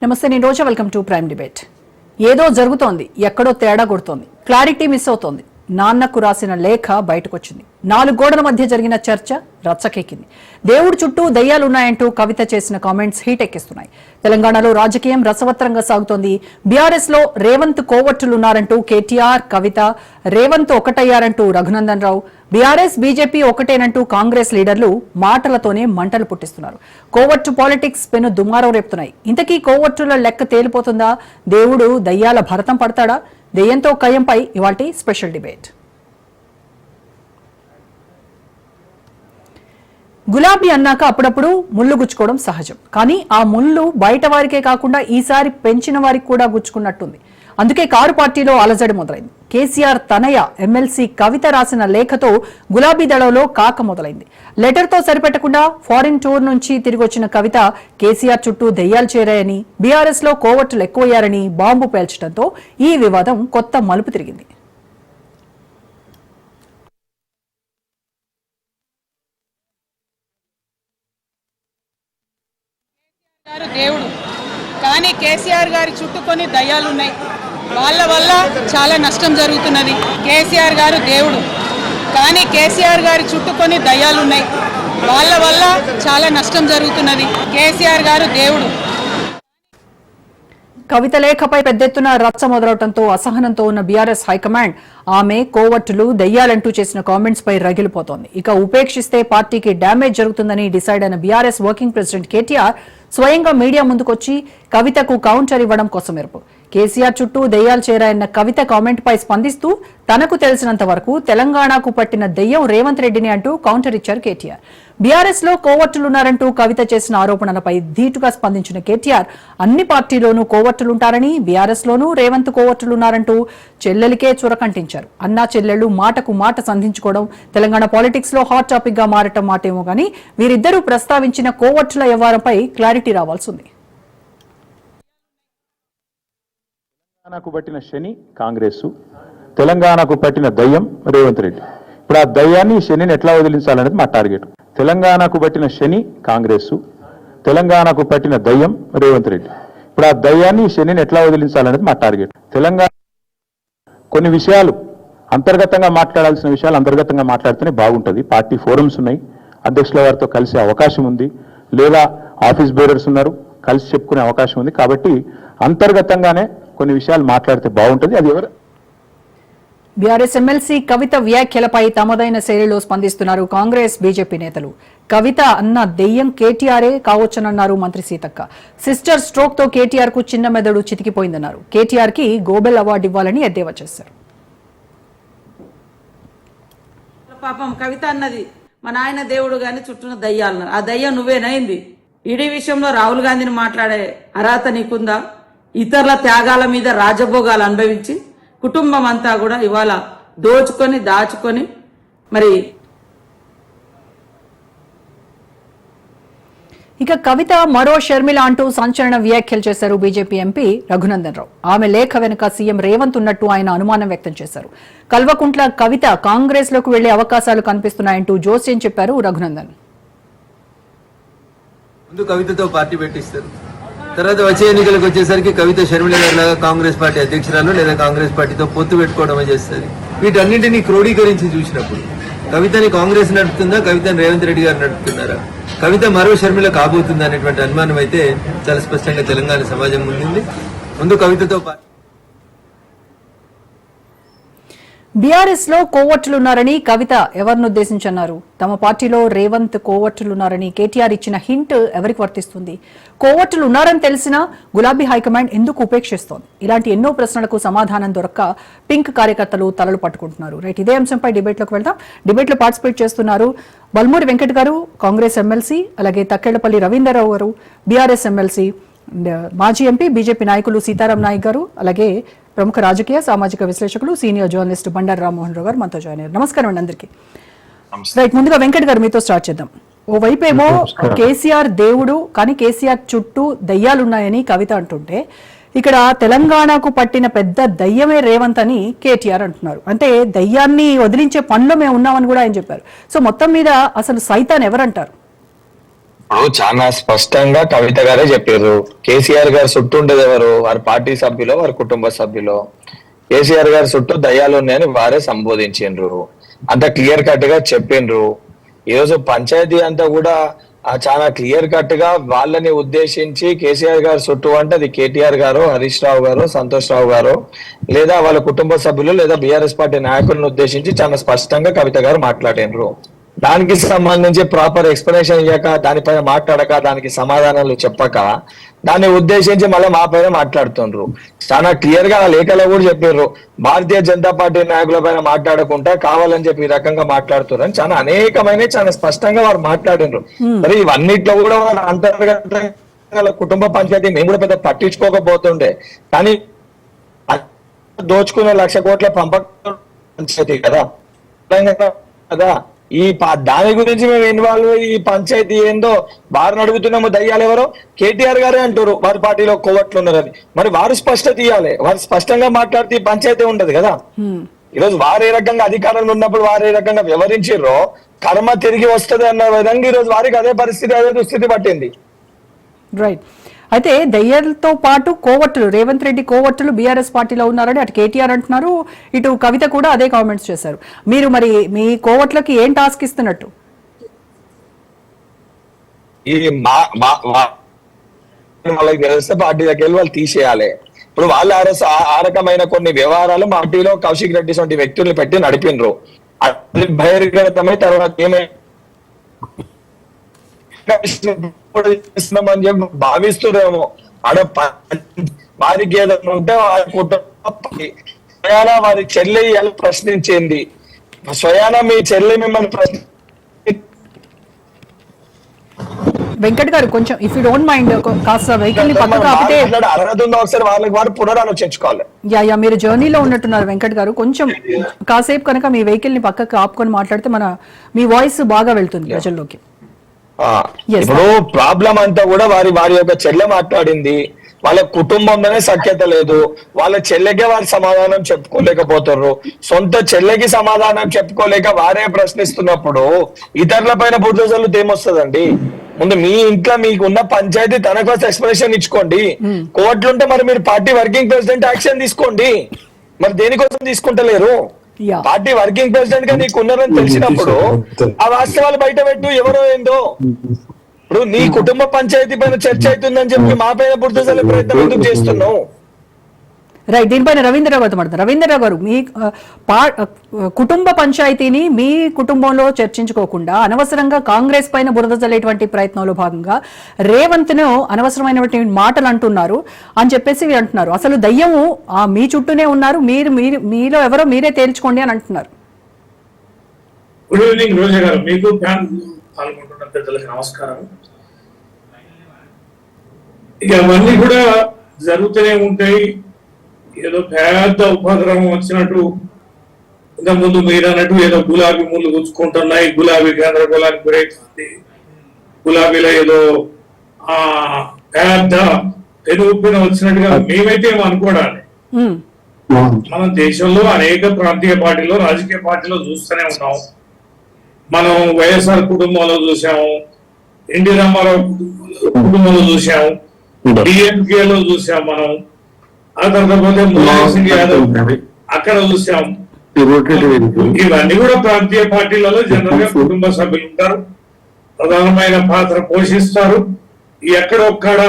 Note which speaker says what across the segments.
Speaker 1: నమస్తే, నేను Roja. Welcome to Prime Debate. ఏదో జరుగుతోంది, ఎక్కడో తేడా కొడుతోంది, క్లారిటీ మిస్ అవుతోంది. నాన్నకు రాసిన లేఖ బయటకొచ్చింది. 4 గోడల మధ్య జరిగిన చర్చ రచ్చకెక్కింది. దేవుడి చుట్టూ దయ్యాలున్నాయంటూ కవిత చేసిన కామెంట్స్ హీట్ ఎక్కిస్తున్నాయి. తెలంగాణలో రాజకీయం రసవత్రంగా సాగుతోంది. బీఆర్ఎస్ లో రేవంత్ కోవట్టులున్నారంటూ కేటీఆర్, కవిత, రేవంత్ ఒకటయ్యారంటూ రఘునందన్ రావు, బీఆర్ఎస్ బీజేపీ ఒకటేనంటూ కాంగ్రెస్ లీడర్లు మాటలతోనే మంటలు పుట్టిస్తున్నారు. కోవట్టు పాలిటిక్స్ పెను దుమారం రేపుతున్నాయి. ఇంతకీ కోవట్టుల లెక్క తేలిపోతుందా? దేవుడు దయ్యాల భరతం పడతాడా? దెయ్యంతో కయ్యంపై ఇవాల్టి స్పెషల్ డిబేట్. గులాబీ అన్నాక అప్పుడప్పుడు ముళ్ళు గుచ్చుకోవడం సహజం. కానీ ఆ ముళ్ళు బయట వారికే కాకుండా ఈసారి పెంచిన వారికి కూడా గుచ్చుకున్నట్టుంది. అందుకే కారు పార్టీలో అలజడి మొదలైంది. కేసీఆర్ తనయ ఎమ్మెల్సీ కవిత రాసిన లేఖతో గులాబీ దళంలో కాక మొదలైంది. లెటర్తో సరిపెట్టకుండా ఫారిన్ టూర్ నుంచి తిరిగి వచ్చిన కవిత కేసీఆర్ చుట్టూ దెయ్యాలు చేరాయని, బీఆర్ఎస్ లో కోవట్టులు ఎక్కువయ్యారని బాంబు పేల్చడంతో ఈ వివాదం కొత్త మలుపు తిరిగింది.
Speaker 2: దేవుడు కానీ కేసీఆర్ గారి చుట్టూ కొన్ని దయ్యాలున్నాయి. వాళ్ళ వల్ల చాలా నష్టం జరుగుతున్నది. కేసీఆర్ గారు దేవుడు కానీ కేసీఆర్ గారి చుట్టూ కొన్ని దయ్యాలున్నాయి. వాళ్ళ వల్ల చాలా నష్టం జరుగుతున్నది. కేసీఆర్ గారు దేవుడు.
Speaker 1: కవిత లేఖపై పెద్ద ఎత్తున రచ్చ మొదలవడంతో అసహనంతో ఉన్న బీఆర్ఎస్ హైకమాండ్ ఆమె కోవట్టులు దయ్యాలంటూ చేసిన కామెంట్స్ పై రగిలిపోతోంది. ఇక ఉపేక్షిస్తే పార్టీకి డ్యామేజ్ జరుగుతుందని డిసైడ్ అయిన బీఆర్ఎస్ వర్కింగ్ ప్రెసిడెంట్ కేటీఆర్ స్వయంగా మీడియా ముందుకొచ్చి కవితకు కౌంటర్ ఇవ్వడం కోసం మెరుపు. కేసీఆర్ చుట్టూ దెయ్యాలు చేరాయన్న కవిత కామెంట్ పై స్పందిస్తూ తనకు తెలిసినంత వరకు తెలంగాణకు పట్టిన దెయ్యం రేవంత్ రెడ్డిని అంటూ కౌంటర్ ఇచ్చారు కేటీఆర్. బీఆర్ఎస్ లో కోవట్టులున్నారంటూ కవిత చేసిన ఆరోపణలపై ధీటుగా స్పందించిన కేటీఆర్ అన్ని పార్టీలోనూ కోవట్టులుంటారని, బీఆర్ఎస్ లోనూ రేవంత్ కోవట్టులున్నారంటూ చెల్లెలికే చురకంటించారు. అన్నా చెల్లెళ్లు మాటకు మాట సంధించుకోవడం తెలంగాణ పాలిటిక్స్ లో హాట్ టాపిక్ గా మారటం మాటేమో గానీ వీరిద్దరూ ప్రస్తావించిన కోవట్టుల వ్యవహారంపై క్లారిటీ రావాల్సి ఉంది.
Speaker 3: తెలంగాణకు పట్టిన శని కాంగ్రెస్, తెలంగాణకు పట్టిన దయ్యం రేవంత్ రెడ్డి. ఇప్పుడు ఆ దయ్యాన్ని శనిని ఎట్లా వదిలించాలనేది మా టార్గెట్. తెలంగాణకు పట్టిన శని కాంగ్రెస్, తెలంగాణకు పట్టిన దయ్యం రేవంత్ రెడ్డి. ఇప్పుడు ఆ దయ్యాన్ని శనిని ఎట్లా వదిలించాలనేది మా టార్గెట్. తెలంగాణ కొన్ని విషయాలు అంతర్గతంగా మాట్లాడాల్సిన విషయాలు అంతర్గతంగా మాట్లాడితేనే బాగుంటుంది. పార్టీ ఫోరమ్స్ ఉన్నాయి, అధ్యక్షుల వారితో కలిసే అవకాశం ఉంది, లేదా ఆఫీస్ బేరర్స్ ఉన్నారు, కలిసి చెప్పుకునే అవకాశం ఉంది. కాబట్టి అంతర్గతంగానే కొన్ని విషయాలు మాట్లాడితే బాగుంటుంది. అది ఎవరు
Speaker 1: బీఆర్ఎస్ ఎమ్మెల్సీ కవిత వ్యాఖ్యలపై తమదైన శైలిలో స్పందిస్తున్నారు కాంగ్రెస్, బీజేపీ నేతలు. కవిత అన్న దెయ్యం కేటీఆరే కావచ్చునన్నారు మంత్రి సీతక్క. సిస్టర్ స్ట్రోక్ తో కేటీఆర్ కు చిన్న మెదడు చితికిపోయిందన్నారు. కేటీఆర్ కి గోబెల్ అవార్డు ఇవ్వాలని ఎద్దేవా చేశారు.
Speaker 4: పాపం కవిత అన్నది మా నాయన దేవుడు గాని చుట్టూ దయ్యాలు, ఆ దయ్యం నువ్వేనైంది. ఈడీ విషయంలో రాహుల్ గాంధీని మాట్లాడే అర్హత నీకుందా? ఇతరుల త్యాగాల మీద రాజభోగాలు అనుభవించి కుటుంబం అంతా కూడా ఇవాళ దోచుకొని దాచుకొని మరి.
Speaker 1: ఇక కవిత మరో షర్మిల అంటూ సంచలన వ్యాఖ్యలు చేశారు బీజేపీ ఎంపీ రఘునందన్ రావు. ఆమె లేఖ వెనుక సీఎం రేవంత్ ఉన్నట్టు ఆయన అనుమానం వ్యక్తం చేశారు. కల్వకుంట్ల కవిత కాంగ్రెస్ లోకి వెళ్లే అవకాశాలు కనిపిస్తున్నాయంటూ జోస్యం చెప్పారు రఘునందన్.
Speaker 5: ముందు కవితతో పార్టీ పెట్టిస్తారు, తర్వాత వచ్చే ఎన్నికలకు వచ్చేసరికి కవిత షర్మిల గారిలాగా కాంగ్రెస్ పార్టీ అధ్యక్షురాలు లేదా కాంగ్రెస్ పార్టీతో పొత్తు పెట్టుకోవడమే చేస్తుంది. వీటన్నింటినీ క్రోడీకరించి చూసినప్పుడు కవితని కాంగ్రెస్ నడుపుతుందా, కవితని రేవంత్ రెడ్డి గారు నడుపుతున్నారా, కవిత మరో షర్మిల కాబోతుందా అనేటువంటి అనుమానం అయితే చాలా స్పష్టంగా తెలంగాణ సమాజం ముందుంది. ముందు కవితతో
Speaker 1: బీఆర్ఎస్ లో కోవట్టులున్నారని కవిత ఎవరినుద్దేశించన్నారు? తమ పార్టీలో రేవంత్ కోవట్టులున్నారని కేటీఆర్ ఇచ్చిన హింట్ ఎవరికి వర్తిస్తుంది? కోవట్టులున్నారని తెలిసినా గులాబీ హైకమాండ్ ఎందుకు ఉపేక్షిస్తోంది? ఇలాంటి ఎన్నో ప్రశ్నలకు సమాధానం దొరక్క పింక్ కార్యకర్తలు తలలు పట్టుకుంటున్నారు. రైట్, ఇదే అంశంపై డిబేట్లోకి వెళ్దాం. డిబేట్లో పార్టిసిపేట్ చేస్తున్నారు బల్మూరి వెంకట్ గారు, కాంగ్రెస్ ఎమ్మెల్సీ, అలాగే తక్కెళ్లపల్లి రవీందర్రావు గారు, బీఆర్ఎస్ ఎమ్మెల్సీ, మాజీ ఎంపీ, బీజేపీ నాయకులు సీతారాం నాయక్ గారు, అలాగే ప్రముఖ రాజకీయ సామాజిక విశ్లేషకులు సీనియర్ జర్నలిస్ట్ బండారు రామ్మోహన్ రావు గారు మనతో జాయిన్ అయ్యారు. నమస్కారం అండి అందరికీ. రైట్, ముందుగా వెంకట్ గారు మీతో స్టార్ట్ చేద్దాం. ఓవైపేమో కేసీఆర్ దేవుడు కానీ కేసీఆర్ చుట్టూ దయ్యాలున్నాయని కవిత అంటుంటే, ఇక్కడ తెలంగాణకు పట్టిన పెద్ద దయ్యమే రేవంత్ అని కేటీఆర్ అంటున్నారు. అంటే దయ్యాన్ని వదిలించే పనిలో మేము ఉన్నామని కూడా ఆయన చెప్పారు. సో మొత్తం మీద అసలు సైతాన్ ఎవరంటారు?
Speaker 6: ఇప్పుడు చాలా స్పష్టంగా కవిత గారే చెప్పారు. కేసీఆర్ గారు చుట్టూ ఉండేది ఎవరు? వారి పార్టీ సభ్యులు, వారి కుటుంబ సభ్యులు. కేసీఆర్ గారి చుట్టూ దయ్యాలు ఉన్నాయని వారే సంబోధించిండ్రు. అంత క్లియర్ కట్ గా చెప్పిండ్రు. ఈరోజు పంచాయతీ అంతా కూడా చాలా క్లియర్ కట్ గా వాళ్ళని ఉద్దేశించి కేసీఆర్ గారు చుట్టూ అంటే అది కేటీఆర్ గారు, హరీష్ రావు గారు, సంతోష్ రావు గారు, లేదా వాళ్ళ కుటుంబ సభ్యులు, లేదా బీఆర్ఎస్ పార్టీ నాయకులను ఉద్దేశించి చాలా స్పష్టంగా కవిత గారు మాట్లాడినరు. దానికి సంబంధించి ప్రాపర్ ఎక్స్ప్లెనేషన్ ఇవ్వక, దానిపైన మాట్లాడక, దానికి సమాధానాలు చెప్పక, దాన్ని ఉద్దేశించి మళ్ళీ మా పైన మాట్లాడుతుండ్రు. చాలా క్లియర్ గా లేఖలో కూడా చెప్పారు, భారతీయ జనతా పార్టీ నాయకుల పైన మాట్లాడకుండా కావాలని చెప్పి ఈ రకంగా మాట్లాడుతున్నారు. చాలా అనేకమైన చాలా స్పష్టంగా వారు మాట్లాడినరు. మరి ఇవన్నిట్లో కూడా వాళ్ళ అంతర్గత కుటుంబ పంచాయతీ మేము కూడా పెద్ద పట్టించుకోకపోతుండే, కానీ దోచుకునే 1,00,000 కోట్ల పంపకం పంచాయతీ కదా కదా. దాని గురించి మేము ఇన్వాల్వ్ ఈ పంచాయతీ ఏందో వారిని అడుగుతున్నాము. దయ్యాలు ఎవరో కేటీఆర్ గారే అంటారు వారి పార్టీలో కోవట్లు ఉన్నారని. మరి వారు స్పష్టత ఇవ్వాలి. వారు స్పష్టంగా మాట్లాడితే ఈ పంచాయతీ ఉండదు కదా. ఈరోజు వారు ఏ రకంగా అధికారంలో ఉన్నప్పుడు వారు ఏ రకంగా వ్యవహరించారో కర్మ తిరిగి వస్తుంది అన్న విధంగా ఈరోజు వారికి అదే పరిస్థితి, అదే దుస్థితి పట్టింది.
Speaker 1: రైట్. అయితే దయ్యాలతో పాటు కోవట్టులు, రేవంత్ రెడ్డి కోవట్టులు బీఆర్ఎస్ పార్టీలో ఉన్నారని అటు కేటీఆర్ అంటున్నారు, ఇటు కవిత కూడా అదే కామెంట్స్ చేశారు. మీరు మరి మీ కోవట్లకి ఏం టాస్క్ ఇస్తున్నట్టు?
Speaker 6: ఈ వాళ్ళకి తెలిస్తే పార్టీ దగ్గర వాళ్ళు తీసేయాలి. ఇప్పుడు వాళ్ళు ఆ రకమైన కొన్ని వ్యవహారాలు పార్టీలో కౌశిక్ రెడ్డి వంటి వ్యక్తులను పెట్టి నడిపినరు. అది బహిర్గతమై తర్వాత ఏమై చేస్తున్నామని చెప్పి భావిస్తురేమో. వారికి ఏదైనా ఉంటే వారి కుటుంబ స్వయానా వారి చెల్లి ఎలా ప్రశ్నించింది, స్వయానా మీ చెల్లి మిమ్మల్ని
Speaker 1: వెంకట్ గారు కొంచెం ఇఫ్ యూ డోంట్ మైండ్ కాస్త వెహికల్ ని పక్కకు ఆపితే
Speaker 6: అర్హత ఉందో ఒకసారి వాళ్ళకి వారు పునరాలోచించుకోవాలి.
Speaker 1: యా మీరు జర్నీలో ఉన్నట్టున్నారు వెంకట్ గారు. కొంచెం కాసేపు కనుక మీ వెహికల్ ని పక్కకు ఆపుకొని మాట్లాడితే మీ వాయిస్ బాగా వెళ్తుంది ప్రజల్లోకి.
Speaker 6: ఇప్పుడు ప్రాబ్లం అంతా కూడా వారి యొక్క చెల్లె మాట్లాడింది. వాళ్ళ కుటుంబంలోనే సఖ్యత లేదు. వాళ్ళ చెల్లెకే వారి సమాధానం చెప్పుకోలేకపోతారు. సొంత చెల్లెకి సమాధానం చెప్పుకోలేక వారే ప్రశ్నిస్తున్నప్పుడు ఇతరుల పైన బురద జల్లుతే ఏమొస్తుందండి? ముందు మీ ఇంట్లో మీకు ఉన్న పంచాయతీ తనకు ఎక్స్ప్లెనేషన్ ఇచ్చుకోండి. కోర్టులుంటే మరి మీరు పార్టీ వర్కింగ్ ప్రెసిడెంట్ యాక్షన్ తీసుకోండి. మరి దేనికోసం తీసుకుంటలేరు? పార్టీ వర్కింగ్ ప్రెసిడెంట్ గా నీకు ఉన్నారని తెలిసినప్పుడు ఆ వాస్తవాలు బయట పెట్టు. ఎవరో ఏందో ఇప్పుడు నీ కుటుంబ పంచాయతీ పైన చర్చ అవుతుందని చెప్పి మా పైన బురద జల్లే ప్రయత్నం ఎందుకు చేస్తున్నావు?
Speaker 1: రైట్. దీనిపైన రవీంద్రరావు గారు మాట్లాడతారు. రవీంద్రరావు గారు, మీ కుటుంబ పంచాయతీని మీ కుటుంబంలో చర్చించుకోకుండా అనవసరంగా కాంగ్రెస్ పైన బురద జల్లేటువంటి ప్రయత్నంలో భాగంగా రేవంత్ ను అనవసరమైనటువంటి మాటలు అంటున్నారు అని చెప్పేసి అంటున్నారు. అసలు దయ్యము మీ చుట్టూనే ఉన్నారు, మీలో ఎవరో మీరే తేల్చుకోండి అని అంటున్నారు.
Speaker 7: గుడ్ ఈవినింగ్ రోజా గారు, మీకు పాల్గొంటున్న పెద్దలకు నమస్కారం. ఇక అవన్నీ కూడా జరుగుతూనే ఉంటాయి. ఏదో పెద్ద ఉపద్రవం వచ్చినట్టు ఇంతకుముందు మీరు అన్నట్టు ఏదో గులాబీ ముళ్ళు గుచ్చుకుంటున్నాయి, గులాబీ గందరగోళానికి గురవుతుంది, గులాబీలో ఏదో పెద్ద పెనుగుప్పిన వచ్చినట్టుగా మేమైతే ఏమో అనుకోవడాలి. మనం దేశంలో అనేక ప్రాంతీయ పార్టీలో, రాజకీయ పార్టీలో చూస్తూనే ఉన్నాం. మనం వైఎస్ఆర్ కుటుంబంలో చూసాము, ఎన్టీ రామారావు కుటుంబంలో చూసాము, డిఎంకేలో చూసాం, మనం ఆ తర్వాత పోతే ములాయం సింగ్ యాదవ్ అక్కడ చూసాం. ఇవన్నీ కూడా ప్రాంతీయ పార్టీలలో జనరల్ గా కుటుంబ సభ్యులు ఉంటారు, ప్రధానమైన పాత్ర పోషిస్తారు. ఎక్కడొక్కడ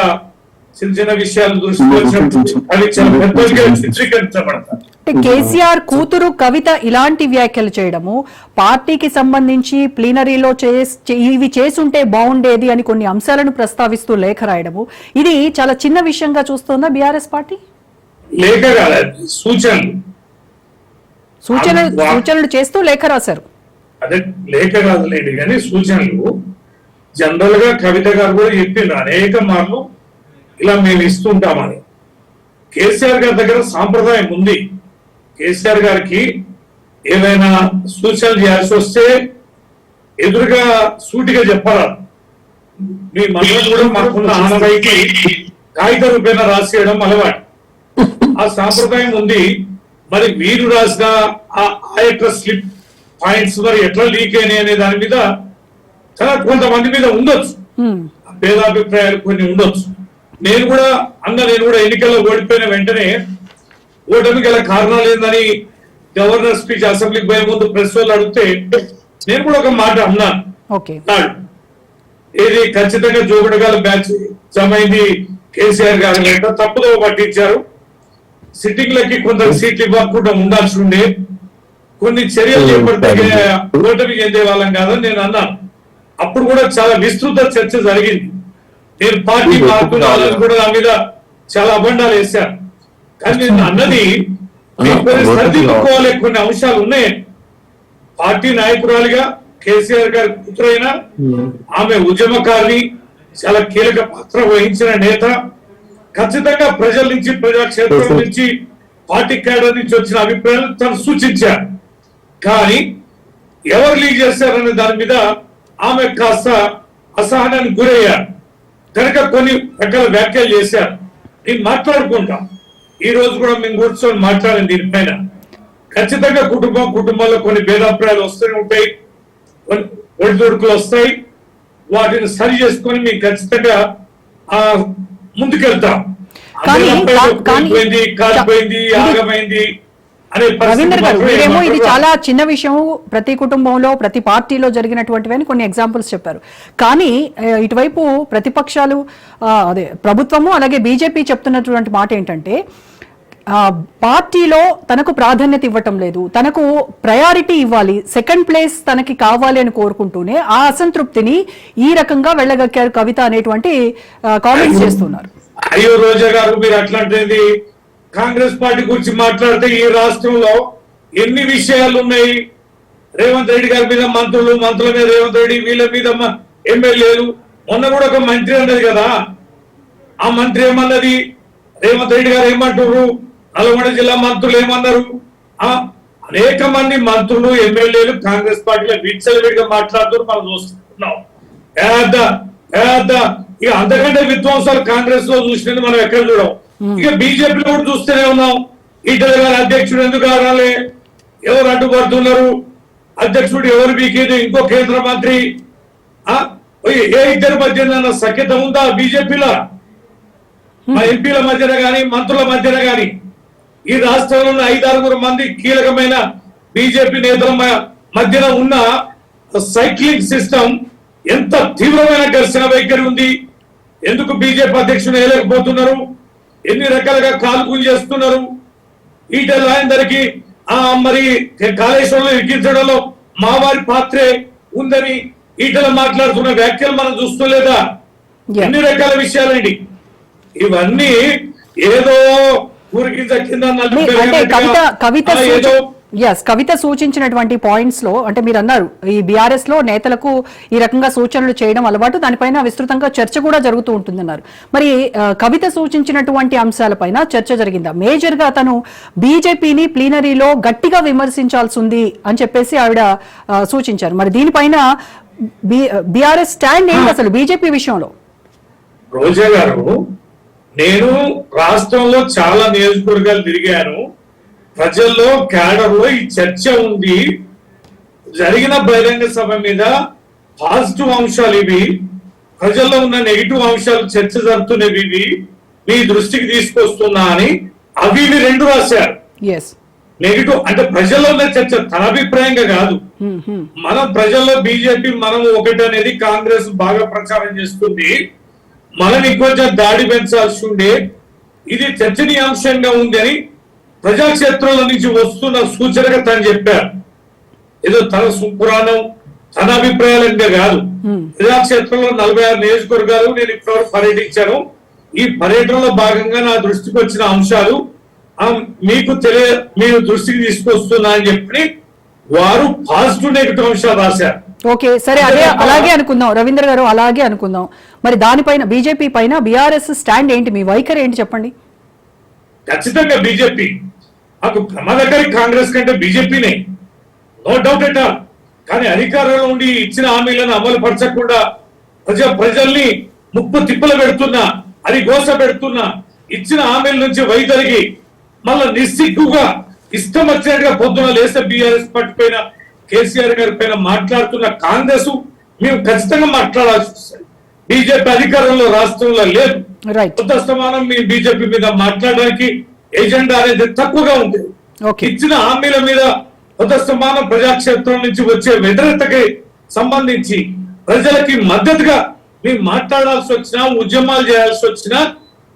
Speaker 7: చిన్న చిన్న విషయాలు దృష్టికి వచ్చినప్పుడు అవి చాలా పెద్దగా చిత్రీకరించబడతారు.
Speaker 1: కేసీఆర్ కూతురు కవిత ఇలాంటి వ్యాఖ్యలు చేయడము, పార్టీకి సంబంధించి ప్లీనరీలో ఇవి చేసుంటే బాగుండేది అని కొన్ని అంశాలను ప్రస్తావిస్తూ లేఖ రాయడము, ఇది చాలా చిన్న విషయంగా చూస్తోందా బీఆర్ఎస్ పార్టీ?
Speaker 7: లేఖ కాదు,
Speaker 1: సూచనలు చేస్తూ లేఖ రాశారు.
Speaker 7: అదే లేఖ కాదులేండి, కానీ సూచనలు జనరల్ గా కవిత గారు కూడా చెప్పిండ్రు అనేక మార్లు ఇలా మేము ఇస్తుంటామని. కేసీఆర్ గారి దగ్గర సాంప్రదాయం ఉంది. కేసీఆర్ గారికి ఏదైనా సూచనలు చేయాల్సి వస్తే ఎదురుగా సూటిగా చెప్పరాదు. మీ మనలో కూడా మాకున్న ఆనవాయికి కాగిత రూపేణ రాసేయడం అలవాటు. ఆ సాంప్రదాయం ఉంది. మరి వీరు రాసిన ఆ యొక్క స్లిప్ పాయింట్స్ మరి ఎట్లా లీక్ అయినాయి అనే దాని మీద కొంతమంది మీద ఉండొచ్చు. భేదాభిప్రాయాలు కొన్ని ఉండొచ్చు. నేను కూడా ఎన్నికల్లో ఓడిపోయిన వెంటనే ఓటమికి గల కారణాలు ఏందని గవర్నర్ స్పీచ్ అసెంబ్లీకి పోయే ముందు ప్రెస్ వాళ్ళు అడిగితే నేను కూడా ఒక మాట అన్నాను.
Speaker 1: ఓకే,
Speaker 7: ఇది ఖచ్చితంగా జోగుడుగాల బ్యాచ్ జమైంది కేసీఆర్ గారు లేక తప్పుదో పట్టించారు, సిట్టింగ్లకి కొందరు సీట్లు ఇవ్వకుండా ఉండాల్సి ఉండే, కొన్ని చర్యలు చేపడితే ఓటమి చెందే వాళ్ళం కాదని నేను అన్నాను. అప్పుడు కూడా చాలా విస్తృత చర్చ జరిగింది. నేను పార్టీ మారుతున్నానని కూడా నా మీద చాలా అబండాలు వేశాను. కానీ నేను అన్నది సరిదిద్దుకోవాలి, కొన్ని అంశాలు ఉన్నాయి. పార్టీ నాయకురాలిగా కేసీఆర్ గారి కూతురైనా ఆమె ఉద్యమకారిని, చాలా కీలక పాత్ర వహించిన నేత, ఖచ్చితంగా ప్రజల నుంచి, ప్రజాక్షేత్రం నుంచి, పార్టీ క్యాడర్ నుంచి వచ్చిన అభిప్రాయాలు తను సూచించారు. కానీ ఎవరు లీడ్ చేశారనే దాని మీద ఆమె కాస్త అసహనానికి గురయ్యారు కనుక కొన్ని రకాల వ్యాఖ్యలు చేశారు. నేను మాట్లాడుకుంటాం, ఈ రోజు కూడా మేము కూర్చొని మాట్లాడాం దీనిపైన. ఖచ్చితంగా కుటుంబంలో కొన్ని భేదాభిప్రాయాలు వస్తూనే ఉంటాయి, కొన్ని ఒడిదొడుకులు వస్తాయి. వాటిని సరి చేసుకొని మేము ఖచ్చితంగా ముందుకెళ్తాం. కాలిపోయింది, ఆగమైంది అనే
Speaker 1: రవీందర్ గారు, మీరేమో ఇది చాలా చిన్న విషయం, ప్రతి కుటుంబంలో ప్రతి పార్టీలో జరిగినటువంటివి కొన్ని ఎగ్జాంపుల్స్ చెప్పారు. కానీ ఇటువైపు ప్రతిపక్షాలు, అదే ప్రభుత్వము అలాగే బీజేపీ చెప్తున్నటువంటి మాట ఏంటంటే పార్టీలో తనకు ప్రాధాన్యత ఇవ్వటం లేదు, తనకు ప్రయారిటీ ఇవ్వాలి, సెకండ్ ప్లేస్ తనకి కావాలి అని కోరుకుంటూనే ఆ అసంతృప్తిని ఈ రకంగా వెళ్ళగక్కారు కవిత అనేటువంటి కామెంట్స్ చేస్తున్నారు.
Speaker 7: అయ్యో రోజా గారు, మీరు అట్లాంటిది కాంగ్రెస్ పార్టీ గురించి మాట్లాడితే ఈ రాష్ట్రంలో ఎన్ని విషయాలు ఉన్నాయి. రేవంత్ రెడ్డి గారి మీద మంత్రుల మీద రేవంత్ రెడ్డి, వీళ్ళ మీద ఎమ్మెల్యేలు. మొన్న కూడా ఒక మంత్రి అన్నది కదా, ఆ మంత్రి ఏమన్నది, రేవంత్ రెడ్డి గారు ఏమంటారు, నల్గొండ జిల్లా మంత్రులు ఏమన్నారు. అనేక మంది మంత్రులు, ఎమ్మెల్యేలు కాంగ్రెస్ పార్టీలో విచ్చలవిడిగా మాట్లాడుతూ మనం చూస్తున్నాం. ఇక అంతకంటే విధ్వంసాలు కాంగ్రెస్ లో చూసినది మనం ఎక్కడ చూడం. ఇక బీజేపీలో కూడా చూస్తూనే ఉన్నాం. ఈటల గారి అధ్యక్షుడు ఎందుకు కావాలి, ఎవరు అడ్డుపడుతున్నారు, అధ్యక్షుడు ఎవరు బీకేది, ఇంకో కేంద్ర మంత్రి, ఏ ఇద్దరి మధ్య సఖ్యత ఉందా బీజేపీలో, మా ఎంపీల మధ్యన గాని మంత్రుల మధ్యన గాని? ఈ రాష్ట్రంలో ఉన్న 5-6 మంది కీలకమైన బీజేపీ నేతల మధ్యన ఉన్న సైక్లింగ్ సిస్టమ్ ఎంత తీవ్రమైన ఘర్షణ వైఖరి ఉంది. ఎందుకు బీజేపీ అధ్యక్షుడు వేయలేకపోతున్నారు, ఎన్ని రకాలుగా కాల్పులు చేస్తున్నారు. ఈటల రాజేందర్కి మరి కాళేశ్వరంలో ఇరికించడంలో మా వారి పాత్రే ఉందని ఈటల మాట్లాడుతున్న వ్యాఖ్యలు మనం చూస్తలేదా? ఎన్ని రకాల విషయాలండి ఇవన్నీ. ఏదో ఊరికింత కింద
Speaker 1: కవిత సూచించినటువంటి పాయింట్స్ లో, అంటే మీరు అన్నారు ఈ బీఆర్ఎస్ లో నేతలకు ఈ రకంగా సూచనలు చేయడం అలవాటు, దానిపైన విస్తృతంగా చర్చ కూడా జరుగుతూ ఉంటుందన్నారు. మరి కవిత సూచించినటువంటి అంశాలపైన చర్చ జరిగిందా? మేజర్ గా తను బీజేపీని ప్లీనరీలో గట్టిగా విమర్శించాల్సి ఉంది అని చెప్పేసి ఆవిడ సూచించారు. మరి దీనిపైన బీఆర్ఎస్ స్టాండ్ ఏంటి అసలు బీజేపీ విషయంలో?
Speaker 7: రోజా గారు, నేను రాష్ట్రంలో చాలా నియోజకవర్గాలు తిరిగాను, ప్రజల్లో క్యాడర్ లో ఈ చర్చ ఉంది. జరిగిన బహిరంగ సభ మీద పాజిటివ్ అంశాలు ఇవి, ప్రజల్లో ఉన్న నెగిటివ్ అంశాలు చర్చ జరుగుతున్నవి, ఇవి మీ దృష్టికి తీసుకొస్తున్నా అని అవి 2 రాశారు. నెగిటివ్ అంటే ప్రజల్లో ఉన్న చర్చ, తన అభిప్రాయంగా కాదు. మనం ప్రజల్లో బీజేపీ మనం ఒకటి అనేది కాంగ్రెస్ బాగా ప్రచారం చేస్తుంది, మనం ఇంకొంచెం దాడి పెంచాల్సి ఉండే, ఇది చర్చనీయాంశంగా ఉంది అని ప్రజాక్షేత్రంలో నుంచి వస్తున్న సూచనగా తను చెప్పారు. ఏదో తన పురాణం, తన అభిప్రాయాలంగా కాదు. ప్రజాక్షేత్రంలో 46 నియోజకవర్గాలు నేను ఇప్పటివరకు పర్యటించాను. ఈ పర్యటనలో భాగంగా నా దృష్టికి వచ్చిన అంశాలు మీరు దృష్టికి తీసుకొస్తున్నా అని చెప్పి వారు పాజిటివ్ నెగిటివ్ అంశాలు రాశారు.
Speaker 1: ఓకే, సరే, అదే అలాగే అనుకుందాం రవీంద్ర గారు, అలాగే అనుకుందాం. మరి దానిపైన బీజేపీ పైన బీఆర్ఎస్ స్టాండ్ ఏంటి, మీ వైఖరి ఏంటి చెప్పండి.
Speaker 7: ఖచ్చితంగా బీజేపీ మాకు ప్రమాదకరి, కాంగ్రెస్ కంటే బీజేపీనే, నో డౌట్ ఎట్ ఆల్. కానీ అధికారంలో ఉండి ఇచ్చిన హామీలను అమలు పరచకుండా ప్రజల్ని ముప్పు తిప్పలు పెడుతున్నా, అది గోస పెడుతున్నా, ఇచ్చిన హామీల నుంచి వైదొలిగి మళ్ళా నిస్సిగ్గుగా ఇష్టం వచ్చినట్టుగా పొద్దున లేస్తే బీఆర్ఎస్ పార్టీ పైన, కేసీఆర్ గారి పైన మాట్లాడుతున్న కాంగ్రెస్ మేము ఖచ్చితంగా మాట్లాడాల్సి వస్తుంది. బీజేపీ అధికారంలో రాష్ట్రంలో లేదు.
Speaker 1: రైట్.
Speaker 7: కొత్త స్థమానం మీ బీజేపీ మీద మాట్లాడడానికి ఎజెండా అనేది తక్కువగా ఉంది.
Speaker 1: ఓకే.
Speaker 7: ఇచ్చిన హామీల మీద కొత్త స్థమానం ప్రజాక్షేత్రం నుంచి వచ్చే వ్యతిరేకతకి సంబంధించి ప్రజలకి మద్దతుగా మీరు మాట్లాడాల్సి వచ్చినా, ఉద్యమాలు చేయాల్సి వచ్చినా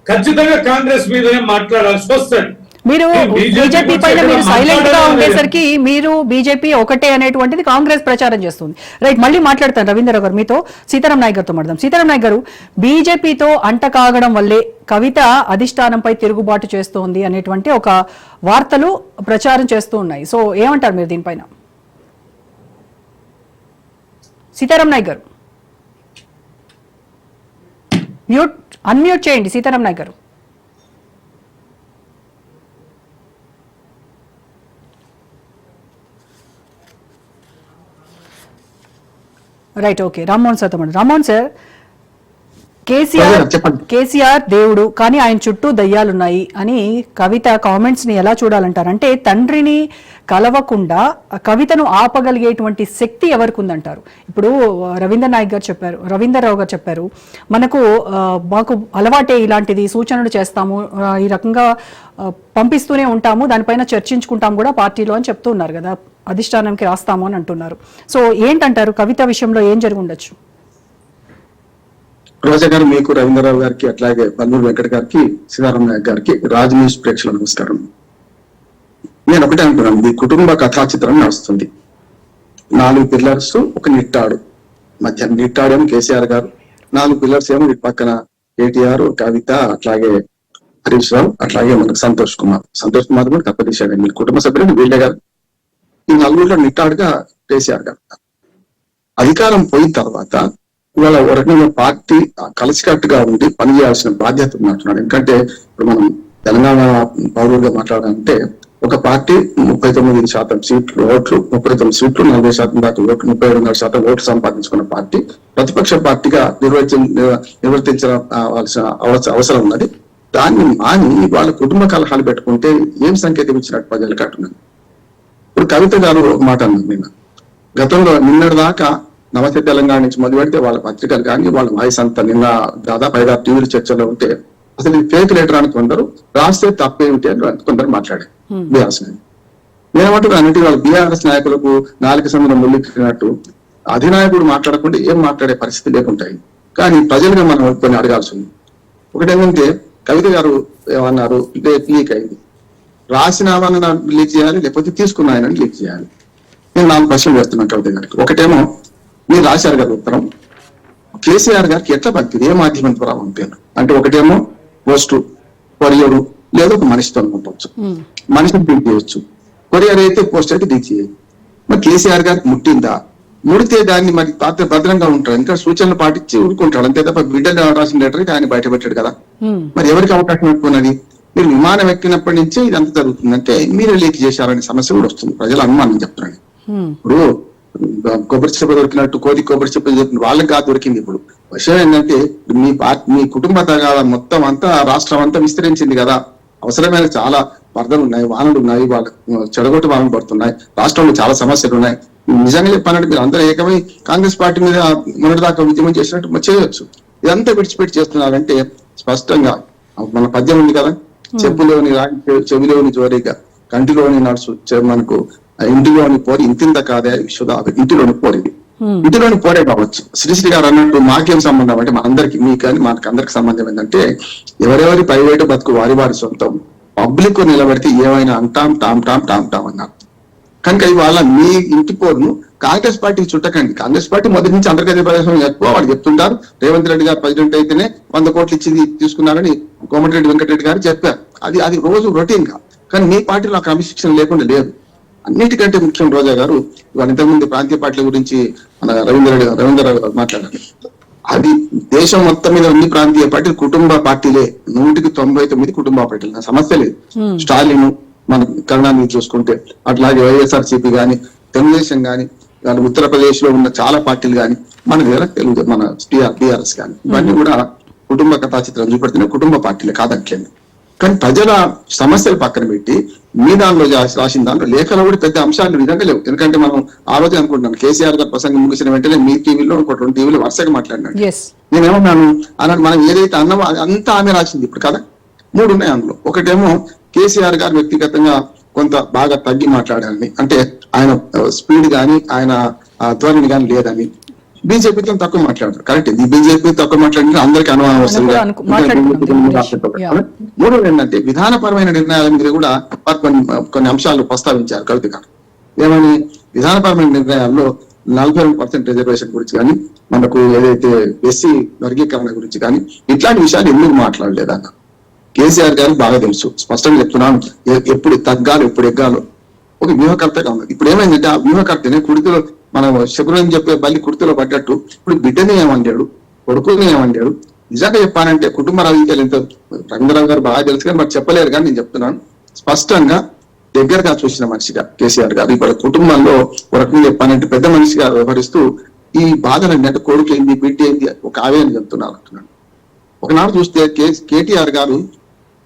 Speaker 7: ఖచ్చితంగా కాంగ్రెస్ మీదనే మాట్లాడాల్సి వస్తుంది.
Speaker 1: మీరు బీజేపీ పైన మీరు సైలెంట్ గా ఉండేసరికి మీరు బీజేపీ ఒకటే అనేటువంటిది కాంగ్రెస్ ప్రచారం చేస్తుంది. రైట్, మళ్ళీ మాట్లాడతాను రవీంద్ర గారు మీతో. సీతారాం నాయక్ గారితో మాట్లాడదాం. సీతారాం నాయక్ గారు, బీజేపీతో అంటకాగడం వల్లే కవిత అధిష్టానంపై తిరుగుబాటు చేస్తోంది అనేటువంటి ఒక వార్తలు ప్రచారం చేస్తూ ఉన్నాయి. సో ఏమంటారు మీరు దీనిపైన? సీతారాం నాయక్ గారు అన్మ్యూట్ చేయండి. సీతారాం నాయక్ గారు. Right, okay. రామ్మోహన్ సార్ తమ్ముడు. రామ్మోహన్ సార్, కేసీఆర్ దేవుడు కానీ ఆయన చుట్టూ దయ్యాలున్నాయి అని కవిత కామెంట్స్ ని ఎలా చూడాలంటారు? అంటే తండ్రిని కలవకుండా కవితను ఆపగలిగేటువంటి శక్తి ఎవరికి ఉందంటారు? ఇప్పుడు రవీంద్రరావు గారు చెప్పారు, మాకు అలవాటే ఇలాంటిది, సూచనలు చేస్తాము, ఈ రకంగా పంపిస్తూనే ఉంటాము, దానిపైన చర్చించుకుంటాము కూడా పార్టీలో అని చెప్తూ ఉన్నారు కదా, అధిష్టానానికి రాస్తాము అని అంటున్నారు. సో ఏంటంటారు, కవిత విషయంలో ఏం జరిగి ఉండొచ్చు?
Speaker 8: రోజా గారు, మీకు, రవీంద్రరావు గారికి, అట్లాగే పల్లూరు వెంకట గారికి, సీతారాం నాయక్ గారికి, రాజ్ న్యూస్ ప్రేక్షకుల నమస్కారం. నేను ఒకటే అంటున్నాను, ఈ కుటుంబ కథా చిత్రం నడుస్తుంది. 4 పిల్లర్స్, ఒక నిట్టాడు. మధ్య నిట్టాడేమో కేసీఆర్ గారు, 4 పిల్లర్స్ ఏమో ఇటు పక్కన కేటీఆర్, కవిత, అట్లాగే హరీష్ రావు, అట్లాగే మనకు సంతోష్ కుమార్ కూడా తప్పదీశాడు. మీరు కుటుంబ సభ్యులు వీళ్ళే గారు. ఈ 4 నిట్టాడుగా కేసీఆర్ గారు. అధికారం పోయిన తర్వాత ఇవాళ ఒక రకంగా పార్టీ కలిసికట్టుగా ఉండి పనిచేయాల్సిన బాధ్యత ఉన్నట్టున్నాడు. ఎందుకంటే ఇప్పుడు మనం తెలంగాణ పౌరులుగా మాట్లాడాలంటే ఒక పార్టీ 39% సీట్లు ఓట్లు, 39 సీట్లు, 40% దాకా ఓట్లు, 37% ఓట్లు సంపాదించుకున్న పార్టీ ప్రతిపక్ష పార్టీగా నిర్వర్తించాల్సిన అవసరం ఉన్నది. దాన్ని మాని వాళ్ళ కుటుంబ కలహాలు పెట్టుకుంటే ఏం సంకేతం ఇచ్చినట్టు ప్రజలకు అంటున్నాను. ఇప్పుడు కవిత గారు ఒక మాట అన్నారు నిన్న. గతంలో నిన్నటిదాకా నమస్తే తెలంగాణ నుంచి మొదలు పెడితే వాళ్ళ పత్రికలు కానీ వాళ్ళ వాయిస్ అంతా నిన్న దాదాపు 5-6 టీవీలు చర్చలో ఉంటే అసలు ఇది ఫేక్ లెటర్ అని కొందరు, రాస్తే తప్పేమిటి అని కొందరు మాట్లాడారు బీఆర్ఎస్ నాయకులు. నేనేమంటున్నా అంటే వాళ్ళ బీఆర్ఎస్ నాయకులకు 4 సంవత్సరం ముళ్ళినట్టు అధినాయకుడు మాట్లాడకుండా ఏం మాట్లాడే పరిస్థితి లేకుంటాయి. కానీ ప్రజలుగా మనం కొన్ని అడగాల్సి ఉంది. ఒకటేమంటే కవిత గారు ఏమన్నారు, లీక్ అయింది, రాసిన వాళ్ళని లీక్ చేయాలి, లేకపోతే తీసుకున్న ఆయన లీక్ చేయాలి. నేను 4 ప్రశ్నలు వేస్తున్నాను కవిత గారికి. ఒకటేమో, మీరు రాశారు కదా ఉత్తరం, కేసీఆర్ గారికి ఎట్లా పంపింది, ఏ మాధ్యమం ద్వారా పంపారు అంటే? ఒకటేమో పోస్ట్ కొరియర్, లేదా ఒక మనిషితో పంపవచ్చు, మనిషిని లీక్ చేయొచ్చు. కొరియర్ అయితే పోస్ట్ అయితే లీక్ చేయదు. మరి కేసీఆర్ గారికి ముట్టిందా? ముడితే దాన్ని మరి భద్రంగా ఉంటాడు, ఇంకా సూచనలు పాటించి ఊరుకుంటాడు అంతే తప్ప బిడ్డలు రాసిన లెటర్ అయితే ఆయన బయట పెట్టాడు కదా. మరి ఎవరికి అవకాశం ఎక్కున్నది? మీరు విమానం ఎక్కినప్పటి నుంచే ఇదంతా జరుగుతుందంటే మీరే లీక్ చేశారనే సమస్య కూడా వస్తుంది. ప్రజల అనుమానం చెప్తున్నాను. ఇప్పుడు కొబ్బరి చెప్ప దొరికినట్టు కోతి కొబ్బరి చెప్ప దొరికిన వాళ్ళకి కాదు దొరికింది. ఇప్పుడు విషయం ఏంటంటే మీ కుటుంబ తగాద మొత్తం అంతా రాష్ట్రం అంతా విస్తరించింది కదా. అవసరమైన చాలా వరదలు ఉన్నాయి, వానలు ఉన్నాయి, వాళ్ళ చెడగొట్టు వానలు పడుతున్నాయి, రాష్ట్రంలో చాలా సమస్యలు ఉన్నాయి. నిజంగా చెప్పాలంటే మీరు అందరూ ఏకమై కాంగ్రెస్ పార్టీ మీద మొన్నటిదాకా ఉద్యమం చేసినట్టు చేయొచ్చు. ఇదంతా విడిచిపెట్టి చేస్తున్నారంటే స్పష్టంగా మన పద్యం ఉంది కదా, చెప్పులోని చెవిలోని జోరిగా కంటిలోని నడుచు మనకు ఇంటిలోని పోరి ఇంతింత కాదే విశ్వద ఇంటిలోని పోరేది. ఇంటిలోని పోరే కావచ్చు. శ్రీశ్రీ గారు అన్నట్టు మాకేం సంబంధం అంటే మనందరికి, మీకు కానీ మనకు అందరికి సంబంధం ఏంటంటే ఎవరెవరి ప్రైవేటు బతుకు వారి వారి సొంతం, పబ్లిక్ నిలబడితే ఏమైనా అంటాం టామ్ అన్నారు. కనుక ఇవాళ మీ ఇంటి పోరును కాంగ్రెస్ పార్టీకి చుట్టకండి. కాంగ్రెస్ పార్టీ మొదటి నుంచి అంతర్గత ప్రదేశం ఎక్కువ వాళ్ళు చెప్తుంటారు. రేవంత్ రెడ్డి గారు ప్రెసిడెంట్ అయితేనే 100 కోట్లు ఇచ్చింది తీసుకున్నారని కోమటిరెడ్డి వెంకటరెడ్డి గారు చెప్పారు. అది రోజు రొటీన్ గా. కానీ మీ పార్టీలో క్రమశిక్షణ లేకుండా లేదు. అన్నిటికంటే ముఖ్యం రోజా గారు, ఇవాళ ఇంతకుముందు ప్రాంతీయ పార్టీల గురించి మన రవీంద్రరావు గారు మాట్లాడారు. అది దేశం మొత్తం మీద అన్ని ప్రాంతీయ పార్టీలు కుటుంబ పార్టీలే. 199 కుటుంబ పార్టీలు, సమస్య లేదు. స్టాలిన్, మన కరుణానిధి చూసుకుంటే, అట్లాగే వైఎస్ఆర్సీపీ కానీ, తెలుగుదేశం కానీ, ఉత్తరప్రదేశ్ లో ఉన్న చాలా పార్టీలు కానీ, మన దగ్గర మన బీఆర్ఎస్ కానీ, ఇవన్నీ కూడా కుటుంబ కథా చిత్రం చూపెడుతున్న కుటుంబ పార్టీలే కాదంట్లేదు. కానీ ప్రజల సమస్యలు పక్కన పెట్టి మీ దానిలో రాసిన దాంట్లో లేఖలో కూడా పెద్ద అంశాలు నిజంగా లేవు. ఎందుకంటే మనం ఆ రోజు అనుకుంటున్నాను కేసీఆర్ గారు ప్రసంగం ముగిసిన వెంటనే మీ టీవీలో ఇంకోటి 2 టీవీలో వరుసగా మాట్లాడినాడు. నేనేమన్నాను అన్నట్టు మనం ఏదైతే అన్నామో అంతా ఆమె రాసింది ఇప్పుడు కదా. 3 ఉన్నాయి అందులో. ఒకటేమో కేసీఆర్ గారు వ్యక్తిగతంగా కొంత బాగా తగ్గి మాట్లాడాలని, అంటే ఆయన స్పీడ్ కానీ ఆయన ధ్వని కానీ లేదని. బీజేపీతో తక్కువ మాట్లాడారు, కరెక్ట్. ఇది బీజేపీ తక్కువ మాట్లాడితే అందరికీ అనుమానం వస్తుంది. 3 ఏంటంటే విధానపరమైన నిర్ణయాల మీద కూడా కొన్ని అంశాలు ప్రస్తావించారు కవిత గారు. ఏమని? విధానపరమైన నిర్ణయాల్లో 42% రిజర్వేషన్ గురించి కానీ, మనకు ఏదైతే ఎస్సీ వర్గీకరణ గురించి కానీ ఇట్లాంటి విషయాలు ఎందుకు మాట్లాడలేదన్న కేసీఆర్ గారు బాగా తెలుసు. స్పష్టంగా చెప్తున్నాను, ఎప్పుడు తగ్గాలో ఎప్పుడు ఎగ్గాలో ఒక వ్యూహకర్తగా ఉంది. ఇప్పుడు ఏమైందంటే ఆ వ్యూహకర్తనే కుడితిలో, మనం శకునం చెప్పే బల్లి కుర్తిలో పడ్డట్టు ఇప్పుడు బిడ్డని ఏమంటాడు, కొడుకుని ఏమంటాడు. నిజంగా చెప్పానంటే కుటుంబ రాజకీయాలు ఎంత రవీంద్రరావు గారు బాగా తెలుసు కానీ మరి చెప్పలేరు. కానీ నేను చెప్తున్నాను స్పష్టంగా దగ్గరగా చూసిన మనిషిగా కేసీఆర్ గారు ఇప్పుడు కుటుంబంలో ఒక రకంగా చెప్పానంటే పెద్ద మనిషిగా వ్యవహరిస్తూ ఈ బాధలన్నీ అంటే కొడుకు ఏంది బిడ్డ ఏంది ఒక ఆవేదన చెప్తున్నారు అంటున్నాను. ఒకనాడు చూస్తే కేటీఆర్ గారు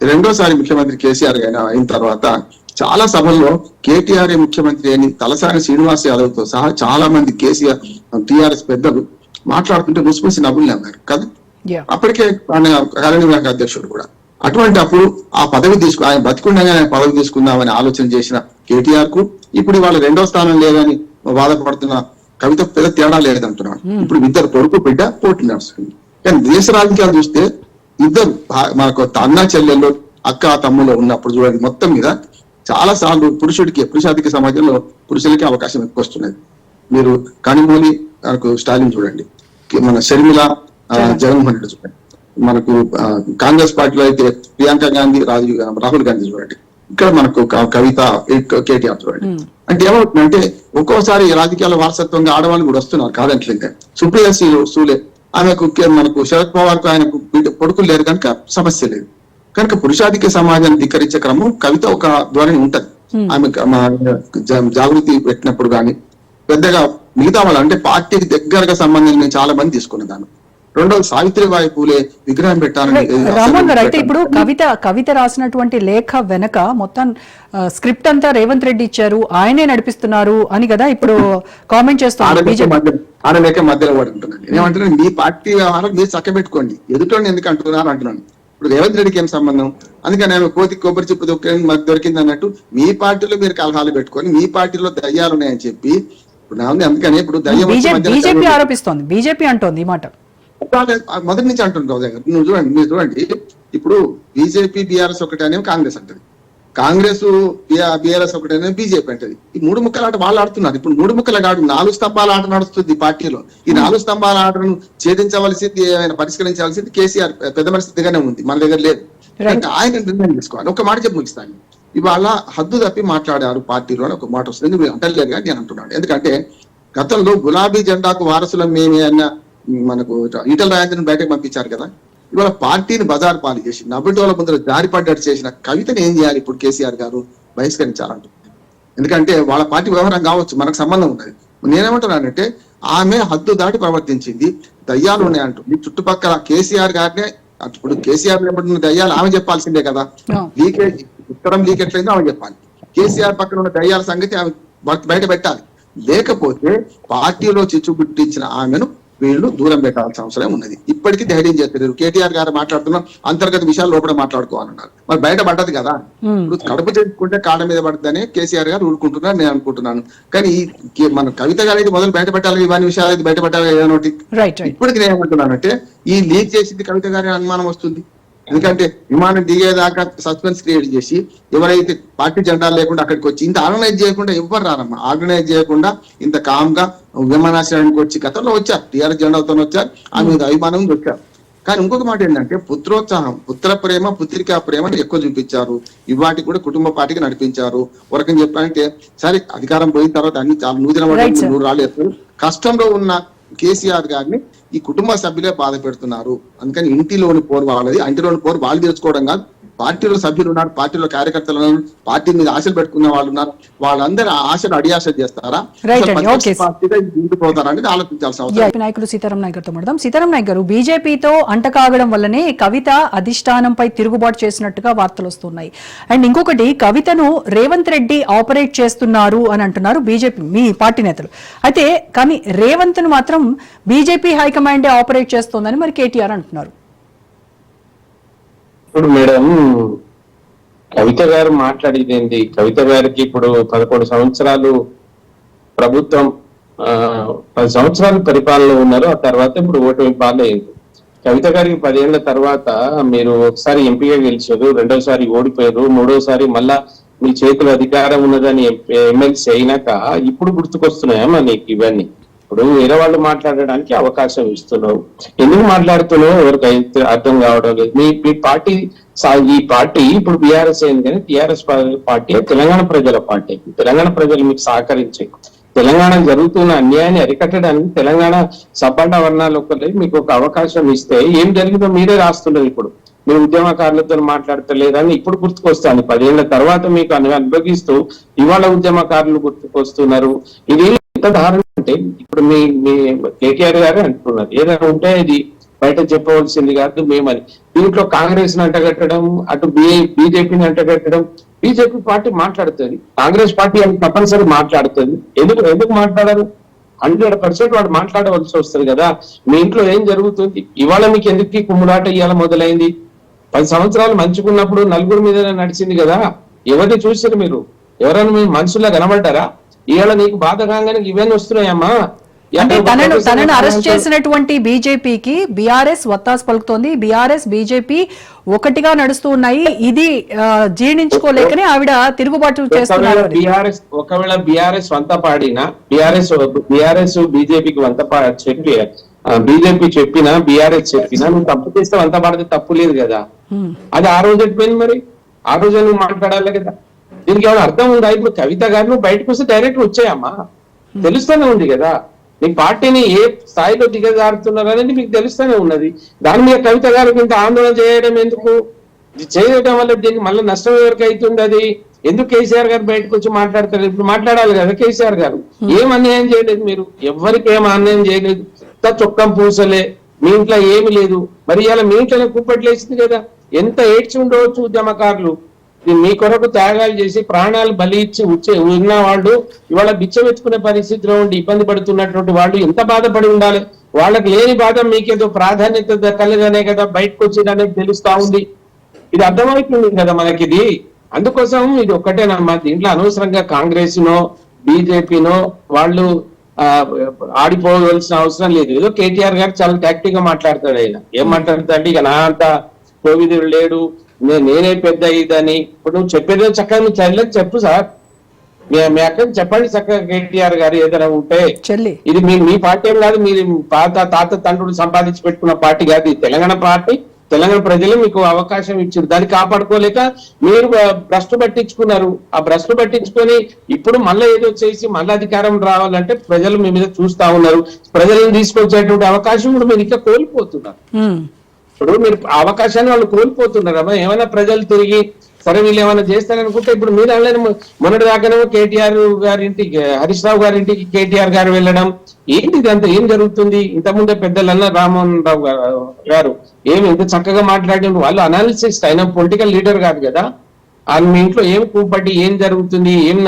Speaker 8: 2వ సారి ముఖ్యమంత్రి కేసీఆర్ అయిన తర్వాత చాలా సభల్లో కేటీఆర్ ముఖ్యమంత్రి అని తలసాని శ్రీనివాస్ యాదవ్ తో సహా చాలా మంది కేసీఆర్ టీఆర్ఎస్ పెద్దలు మాట్లాడుతుంటే ముసిముసి నవ్వులు అన్నారు కదా. అప్పటికే ఆయన కార్యనిర్వాహక అధ్యక్షుడు కూడా. అటువంటి అప్పుడు ఆ పదవి ఆయన బతికుండగా పదవి తీసుకుందామని ఆలోచన చేసిన కేటీఆర్ కు ఇప్పుడు ఇవాళ 2వ స్థానం లేదని బాధపడుతున్న కవిత పెద్ద తేడా లేదంటున్నాడు. ఇప్పుడు 2 కొడుకు బిడ్డ పోటీ నడుస్తుంది. కానీ దేశ రాజకీయాలు చూస్తే 2 మనకు అన్న చెల్లెళ్ళు అక్క తమ్ముళ్ళు ఉన్నప్పుడు చూడండి మొత్తం మీద చాలా సార్లు పురుషాధిక సమాజంలో పురుషులకి అవకాశం ఎక్కువ వస్తున్నది. మీరు కనిమూలి మనకు స్టాలిన్ చూడండి, మన షర్మిల జగన్మోహన్ రెడ్డి చూడండి, మనకు కాంగ్రెస్ పార్టీలో అయితే ప్రియాంక గాంధీ రాహుల్ గాంధీ చూడండి, ఇక్కడ మనకు కవిత కేటీఆర్ చూడండి. అంటే ఏమవుతుందంటే ఒక్కోసారి రాజకీయాల వారసత్వంగా ఆడవాళ్ళు కూడా వస్తున్నారు కాదంటే. సుప్రియ సూలే ఆమెకు మనకు శరద్ పవార్ కు ఆయనకు కొడుకులు లేరు కనుక సమస్య లేదు. కనుక పురుషాధిక సమాజాన్ని ధిక్కరించే క్రమం కవిత ఒక ధోరణి ఉంటది. ఆమె జాగృతి పెట్టినప్పుడు కానీ పెద్దగా మిగతా వాళ్ళు అంటే పార్టీకి దగ్గరగా సంబంధించిన చాలా మంది తీసుకునేదాన్ని. 2వ సావిత్రిబాయి పూలే విగ్రహం పెట్టాలని
Speaker 1: రామన్ గారు అయితే ఇప్పుడు కవిత రాసినటువంటి లేఖ వెనక మొత్తం స్క్రిప్ట్ అంతా రేవంత్ రెడ్డి ఇచ్చారు, ఆయనే నడిపిస్తున్నారు అని కదా ఇప్పుడు కామెంట్ చేస్తున్నారు.
Speaker 8: ఆడ లేక మధ్యలో పడుకుంటున్నాను. ఏమంటున్నాను, మీ పార్టీ వ్యవహారం మీరు చక్కబెట్టుకోండి, ఎదుటోని ఎందుకు అంటున్నారు అంటున్నాను. ఇప్పుడు రేవంత్ రెడ్డికి ఏం సంబంధం? అందుకని ఆమె కొబ్బరి చిప్పు దొరికింది అన్నట్టు మీ పార్టీలో మీరు కలహాలు పెట్టుకొని మీ పార్టీలో దయ్యాలు ఉన్నాయని చెప్పి ఇప్పుడు అందుకని ఇప్పుడు దయ్యం
Speaker 1: బీజేపీ ఆరోపిస్తోంది, బీజేపీ అంటోంది ఈ మాట
Speaker 8: మొదటి నుంచి అంటుంటావు. నువ్వు చూడండి, మీరు చూడండి, ఇప్పుడు బీజేపీ బీఆర్ఎస్ ఒకటేనే కాంగ్రెస్ అంటది, కాంగ్రెస్ బీఆర్ఎస్ ఒకటేనే బీజేపీ అంటది. ఈ 3 ముక్కల ఆట వాళ్ళు ఆడుతున్నారు. ఇప్పుడు 3 ముక్కల కాదు 4 స్తంభాల ఆట నడుస్తుంది పార్టీలో. ఈ 4 స్తంభాల ఆటను ఛేదించవలసింది, ఆయన పరిష్కరించవలసింది కేసీఆర్ పెద్ద పరిస్థితిగానే ఉంది, మన దగ్గర లేదు. ఆయన నిర్ణయం తీసుకోవాలి. ఒక మాట చెప్పి ముగిస్తాను. ఇవాళ హద్దు తప్పి మాట్లాడారు పార్టీలో అని ఒక మాట వస్తుంది. మీరు అంటలేదు కానీ నేను అంటున్నాను. ఎందుకంటే గతంలో గులాబీ జెండాకు వారసులం మేమే అన్న మనకు ఈటల రాజేంద్రని బయటకు పంపించారు కదా. ఇవాళ పార్టీని బజారు పాలు చేసి నవ్వుటోళ్ళ ముందర జారిపడ్డట్టు చేసిన కవితను ఏం చేయాలి ఇప్పుడు కేసీఆర్ గారు? బహిష్కరించాలంటున్నారు. ఎందుకంటే వాళ్ళ పార్టీ వ్యవహారం కావచ్చు, మనకు సంబంధం ఉన్నది. నేనేమంటున్నానంటే ఆమె హద్దు దాటి ప్రవర్తించింది, దయ్యాలు ఉన్నాయంటుంది. చుట్టుపక్కల కేసీఆర్ గారినే ఇప్పుడు కేసీఆర్ ఉన్న దయ్యాలు ఆమె చెప్పాల్సిందే కదా. లీకేజ్ ఉత్తరం లీక్ ఎట్లయిందో ఆమె చెప్పాలి. కేసీఆర్ పక్కన ఉన్న దయ్యాల సంగతి ఆమె బయట పెట్టాలి. లేకపోతే పార్టీలో చిచ్చు పుట్టించిన ఆమెను వీళ్ళు దూరం పెట్టాల్సిన అవసరం ఉన్నది. ఇప్పటికీ ధైర్యం చేస్తారు. కేటీఆర్ గారు మాట్లాడుతున్నాం అంతర్గత విషయాలు లోపల మాట్లాడుకోవాలన్నారు, మరి బయట పడ్డది కదా. ఇప్పుడు కడుపు చేసుకుంటే కాళ్ళ మీద పడుతుందని కేసీఆర్ గారు ఊరుకుంటున్నారు, నేను అనుకుంటున్నాను. కానీ మన కవిత గారు అయితే మొదలు బయట పెట్టాలి, ఇవన్నీ విషయాలు అయితే బయట పెట్టాలి ఏదో ఒకటి. ఇప్పటికి నేను ఏమంటున్నానంటే ఈ లీక్ చేసింది కవిత గారి అనుమానం వస్తుంది. ఎందుకంటే విమానం దిగేదాకా సస్పెన్స్ క్రియేట్ చేసి ఎవరైతే పార్టీ జెండాలు లేకుండా అక్కడికి వచ్చి ఇంత ఆర్గనైజ్ చేయకుండా ఎవ్వరు రారమ్మా. ఆర్గనైజ్ చేయకుండా ఇంత కామ్ గా విమానాశ్రయానికి వచ్చి గతంలో వచ్చారు, టీఆర్ఎస్ జెండాతో వచ్చారు, ఆమె మీద అభిమానం వచ్చారు. కానీ ఇంకొక మాట ఏంటంటే పుత్రోత్సాహం, పుత్ర ప్రేమ, పుత్రికా ప్రేమని ఎక్కువ చూపించారు. ఇవాటికి కూడా కుటుంబ పార్టీకి నడిపించారు. వరకని చెప్పాలంటే సరే అధికారం పోయిన తర్వాత అన్ని చాలా నూరు రాలేదు. కష్టంలో ఉన్న కేసీఆర్ గారిని ఈ కుటుంబ సభ్యులే బాధ పెడుతున్నారు. అందుకని ఇంటిలోని పోరు వాళ్ళది, ఇంటిలోని పోరు వాళ్ళు తెచ్చుకోవడం కాదు, పార్టీలో సభ్యులు ఉన్నారు, పార్టీలో కార్యకర్తలు ఉన్నారు, పార్టీ మీద ఆశలు పెట్టుకున్న వాళ్ళు ఉన్నారు. వాళ్ళందరూ ఆ ఆశలు అడియాశ చేస్తారా,
Speaker 1: Right
Speaker 8: అసలు
Speaker 1: అండి,
Speaker 8: ప్రతిపక్ష
Speaker 1: okay.
Speaker 8: పార్టీగా ముందుకు పోతారా అనేది ఆలోచించాల్సిన అవసరం.
Speaker 1: ఏపీ నాయకులు సీతారాం నాయక్ గారితో మాట్లాడదాం. సీతారాం నాయక్ గారు, బీజేపీతో అంటకాగడం వల్లనే కవిత అధిష్టానంపై తిరుగుబాటు చేసినట్టుగా వార్తలు వస్తున్నాయి. అండ్ ఇంకొకటి, కవితను రేవంత్ రెడ్డి ఆపరేట్ చేస్తున్నారు అని అంటున్నారు బీజేపీ మీ పార్టీ నేతలు. అయితే కానీ రేవంత్ ను మాత్రం బీజేపీ హైకమాండే ఆపరేట్ చేస్తోందని మరి కేటీఆర్ అంటున్నారు.
Speaker 9: ఇప్పుడు మేడం కవిత గారు మాట్లాడేది ఏంటి? కవిత గారికి ఇప్పుడు 11 సంవత్సరాలు ప్రభుత్వం 10 సంవత్సరాలు పరిపాలన ఉన్నారు. ఆ తర్వాత ఇప్పుడు ఓటమి పాలైంది. కవిత గారికి 10 ఏళ్ల తర్వాత మీరు ఒకసారి ఎంపీగా గెలిచారు, రెండోసారి ఓడిపోయారు, మూడోసారి మళ్ళా మీ చేతిలో అధికారం ఉన్నదని ఎమ్మెల్సీ అయినాక ఇప్పుడు గుర్తుకొస్తున్నాయా నీకు ఇవన్నీ? ఇప్పుడు వేరే వాళ్ళు మాట్లాడడానికి అవకాశం ఇస్తున్నావు, ఎందుకు మాట్లాడుతున్నావు ఎవరికి అయితే అర్థం కావడం లేదు. మీ పార్టీ ఈ పార్టీ ఇప్పుడు బీఆర్ఎస్ అయింది, కానీ టీఆర్ఎస్ పార్టీ తెలంగాణ ప్రజల పార్టీ. తెలంగాణ ప్రజలు మీకు సహకరించే, తెలంగాణ జరుగుతున్న అన్యాయాన్ని అరికట్టడానికి తెలంగాణ సబ్బండ వర్ణాలు మీకు ఒక అవకాశం ఇస్తే ఏం జరిగిందో మీరే రాస్తున్నారు. ఇప్పుడు మీరు ఉద్యమకారులతో మాట్లాడతలేదని ఇప్పుడు గుర్తుకొస్తాను. 10 ఏళ్ల తర్వాత మీకు అనుభవిస్తూ ఇవాళ ఉద్యమకారులు గుర్తుకొస్తున్నారు. ఇది ఎంత దారుణం అంటే, ఇప్పుడు మీ కేటీఆర్ గారు అంటున్నారు ఏదైనా ఉంటే ఇది బయట చెప్పవలసింది కాదు మేమని. దీంట్లో కాంగ్రెస్ ని అంటగట్టడం, అటు బీజేపీని అంటగట్టడం. బీజేపీ పార్టీ మాట్లాడుతుంది, కాంగ్రెస్ పార్టీ అది తప్పనిసరి మాట్లాడుతుంది. ఎందుకు మాట్లాడరు? 100% వాడు మాట్లాడవలసి వస్తుంది కదా. మీ ఇంట్లో ఏం జరుగుతుంది ఇవాళ, మీకు ఎందుకు కుమ్ములాట ఇవాళ మొదలైంది? 10 సంవత్సరాలు మంచుకున్నప్పుడు నలుగురు మీద నడిచింది కదా. ఎవరిని చూసారు మీరు? ఎవరైనా మీ మనసులో కనబడ్డారా? ఇవాళ నీకు బాధ కాగానే ఇవన్నీ వస్తున్నాయమ్మా.
Speaker 1: అంటే తనను అరెస్ట్ చేసినటువంటి బీజేపీకి బీఆర్ఎస్ వత్తాసు పలుకుతోంది. బీఆర్ఎస్ బీజేపీ ఒకటిగా నడుస్తూ ఉన్నాయి. ఇది జీర్ణించుకోలేకనే ఆవిడ తిరుగుబాటు చేస్తున్నారు.
Speaker 9: ఒకవేళ బీఆర్ఎస్ వంత పాడినా, బీఆర్ఎస్ బీజేపీకి వంత చెప్పి బీజేపీ చెప్పినా బీఆర్ఎస్ చెప్పినా నువ్వు తప్పు చేస్తే వంత పాడితే తప్పు లేదు కదా. అది ఆ రోజు ఎట్టిపోయింది మరి? ఆ రోజు నువ్వు మాట్లాడాలి కదా. దీనికి ఏమైనా అర్థం ఉందా? ఇప్పుడు కవిత గారు నువ్వు బయటకు వస్తే డైరెక్ట్ వచ్చాయమ్మా, తెలుస్తూనే ఉంది కదా. మీ పార్టీని ఏ స్థాయిలో దిగజారుతున్నారు అనేది మీకు తెలుస్తూనే ఉన్నది. దాని మీద కవిత గారికి ఇంత ఆందోళన చేయడం ఎందుకు? చేయడం వల్ల దీనికి మళ్ళీ నష్టం ఎవరికి అవుతుంది? అది ఎందుకు కేసీఆర్ గారు బయటకు వచ్చి మాట్లాడతారు? ఇప్పుడు మాట్లాడాలి కదా కేసీఆర్ గారు. ఏం అన్యాయం చేయలేదు మీరు, ఎవరికి ఏం అన్యాయం చేయలేదు. చొక్కం పూసలే, మీ ఇంట్లో ఏమి లేదు. మరి ఇలా మీ ఇంట్లోనే కుప్పట్లేసింది కదా. ఎంత ఏడ్చి ఉండవచ్చు ఉద్యమకారులు. మీ కొరకు త్యాగాలు చేసి ప్రాణాలు బలి ఇచ్చి ఉన్న వాళ్ళు ఇవాళ బిచ్చమెత్తుకునే పరిస్థితిలో ఉండి ఇబ్బంది పడుతున్నటువంటి వాళ్ళు ఎంత బాధపడి ఉండాలి. వాళ్ళకి లేని బాధ మీకేదో ప్రాధాన్యత దక్కలేదనే కదా బయటకు వచ్చిందనేది తెలుస్తా ఉంది. ఇది అర్థమవుతుంది కదా మనకి. ఇది అందుకోసం ఇది ఒక్కటేనమ్మా. దీంట్లో అనవసరంగా కాంగ్రెస్ నో బీజేపీనో వాళ్ళు ఆడిపోవలసిన అవసరం లేదు. ఏదో కేటీఆర్ గారు చాలా టాక్టిక్ గా మాట్లాడతాడు. ఆయన ఏం మాట్లాడతాడు? ఇక నా అంత కోవిడ్ లేడు, నేనే పెద్ద ఇదని. ఇప్పుడు నువ్వు చెప్పేదో చక్కగా నువ్వు చెల్లెకి చెప్పు సార్, మీ అక్కడికి చెప్పండి చక్కగా. కేటీఆర్ గారు ఏదైనా ఉంటే ఇది మీ పార్టీ ఏం కాదు, మీరు తాత తండ్రుడు సంపాదించి పెట్టుకున్న పార్టీ కాదు. ఇది తెలంగాణ పార్టీ. తెలంగాణ ప్రజలు మీకు అవకాశం ఇచ్చారు, దాన్ని కాపాడుకోలేక మీరు భ్రష్టు పట్టించుకున్నారు. ఆ భ్రష్టు పట్టించుకొని ఇప్పుడు మళ్ళీ ఏదో చేసి మళ్ళీ అధికారం రావాలంటే ప్రజలు మీ మీద చూస్తా ఉన్నారు. ప్రజలను తీసుకొచ్చేటువంటి అవకాశం కూడా మీరు ఇంకా కోల్పోతున్నారు. ఇప్పుడు మీరు అవకాశాన్ని వాళ్ళు కోల్పోతున్నారమ్మా. ఏమైనా ప్రజలు తిరిగి సరే వీళ్ళు ఏమైనా చేస్తారనుకుంటే ఇప్పుడు మీరు అనలేదు. మొన్నటి దాకానేమో కేటీఆర్ గారింటికి, హరీష్ రావు గారింటికి కేటీఆర్ గారు వెళ్ళడం ఏంటి? ఇదంతా ఏం జరుగుతుంది? ఇంతకుముందే పెద్దలన్న రామ్మోహన్ రావు గారు ఏమి ఇంత చక్కగా మాట్లాడిన వాళ్ళు అనాలిసిస్ట్, ఆయన పొలిటికల్ లీడర్ కాదు కదా. మీ ఇంట్లో ఏం కూపట్టి ఏం జరుగుతుంది, ఏం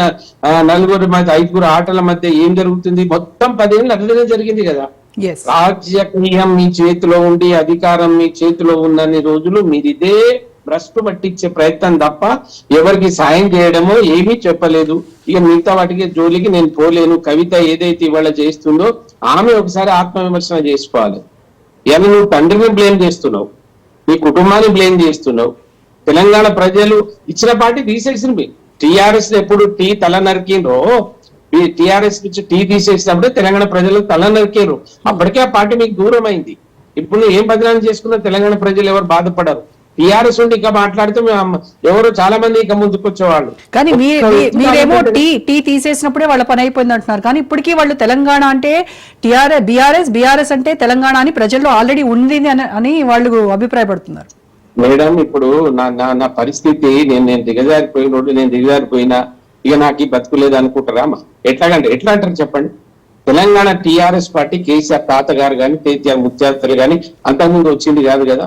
Speaker 9: నలుగురు మధ్య 5 ఆటల మధ్య ఏం జరుగుతుంది, మొత్తం 10 ఏళ్ళు అట్లనే జరిగింది కదా. రాజకీయం మీ చేతిలో ఉండి అధికారం మీ చేతిలో ఉన్నన్ని రోజులు మీరు ఇదే భ్రష్టు పట్టించే ప్రయత్నం తప్ప ఎవరికి సాయం చేయడమో ఏమీ చెప్పలేదు. ఇక మిగతా వాటికి జోలికి నేను పోలేను. కవిత ఏదైతే ఇవాళ చేస్తుందో ఆమె ఒకసారి ఆత్మవిమర్శన చేసుకోవాలి. ఇలా నువ్వు తండ్రిని బ్లేమ్ చేస్తున్నావు, నీ కుటుంబాన్ని బ్లేమ్ చేస్తున్నావు. తెలంగాణ ప్రజలు ఇచ్చిన పార్టీ తీసేసింది. టీఆర్ఎస్ ఎప్పుడు టీ తల నరికిందో, టీఆర్ఎస్ నుంచి టీ తీసేసినప్పుడే తెలంగాణ ప్రజలు తల నరికారు. అప్పటికే ఆ పార్టీ మీకు దూరం అయింది. ఇప్పుడు నువ్వు ఏం బదనాలు చేసుకున్నా తెలంగాణ ప్రజలు ఎవరు బాధపడరు. టీఆర్ఎస్ ఉండి ఇక మాట్లాడితే ఎవరు చాలా మంది ఇక ముందుకొచ్చేవాళ్ళు.
Speaker 1: కానీ మీరేమో టీ తీసేసినప్పుడే వాళ్ళ పని అయిపోయింది అంటున్నారు. కానీ ఇప్పటికీ వాళ్ళు తెలంగాణ అంటే బీఆర్ఎస్ అంటే తెలంగాణ అని ప్రజల్లో ఆల్రెడీ ఉంది అని వాళ్ళు అభిప్రాయపడుతున్నారు.
Speaker 9: మేడం ఇప్పుడు నా నా నా పరిస్థితి నేను దిగజారిపోయినోడు, నేను దిగజారిపోయినా ఇక నాకు ఈ బతుకులేదు అనుకుంటారా అమ్మా? ఎట్లా అంటారు చెప్పండి? తెలంగాణ టీఆర్ఎస్ పార్టీ కేసీఆర్ తాతగారు కానీ కేసీఆర్ ముత్యాతలు కానీ అంతకుముందు వచ్చింది కాదు కదా.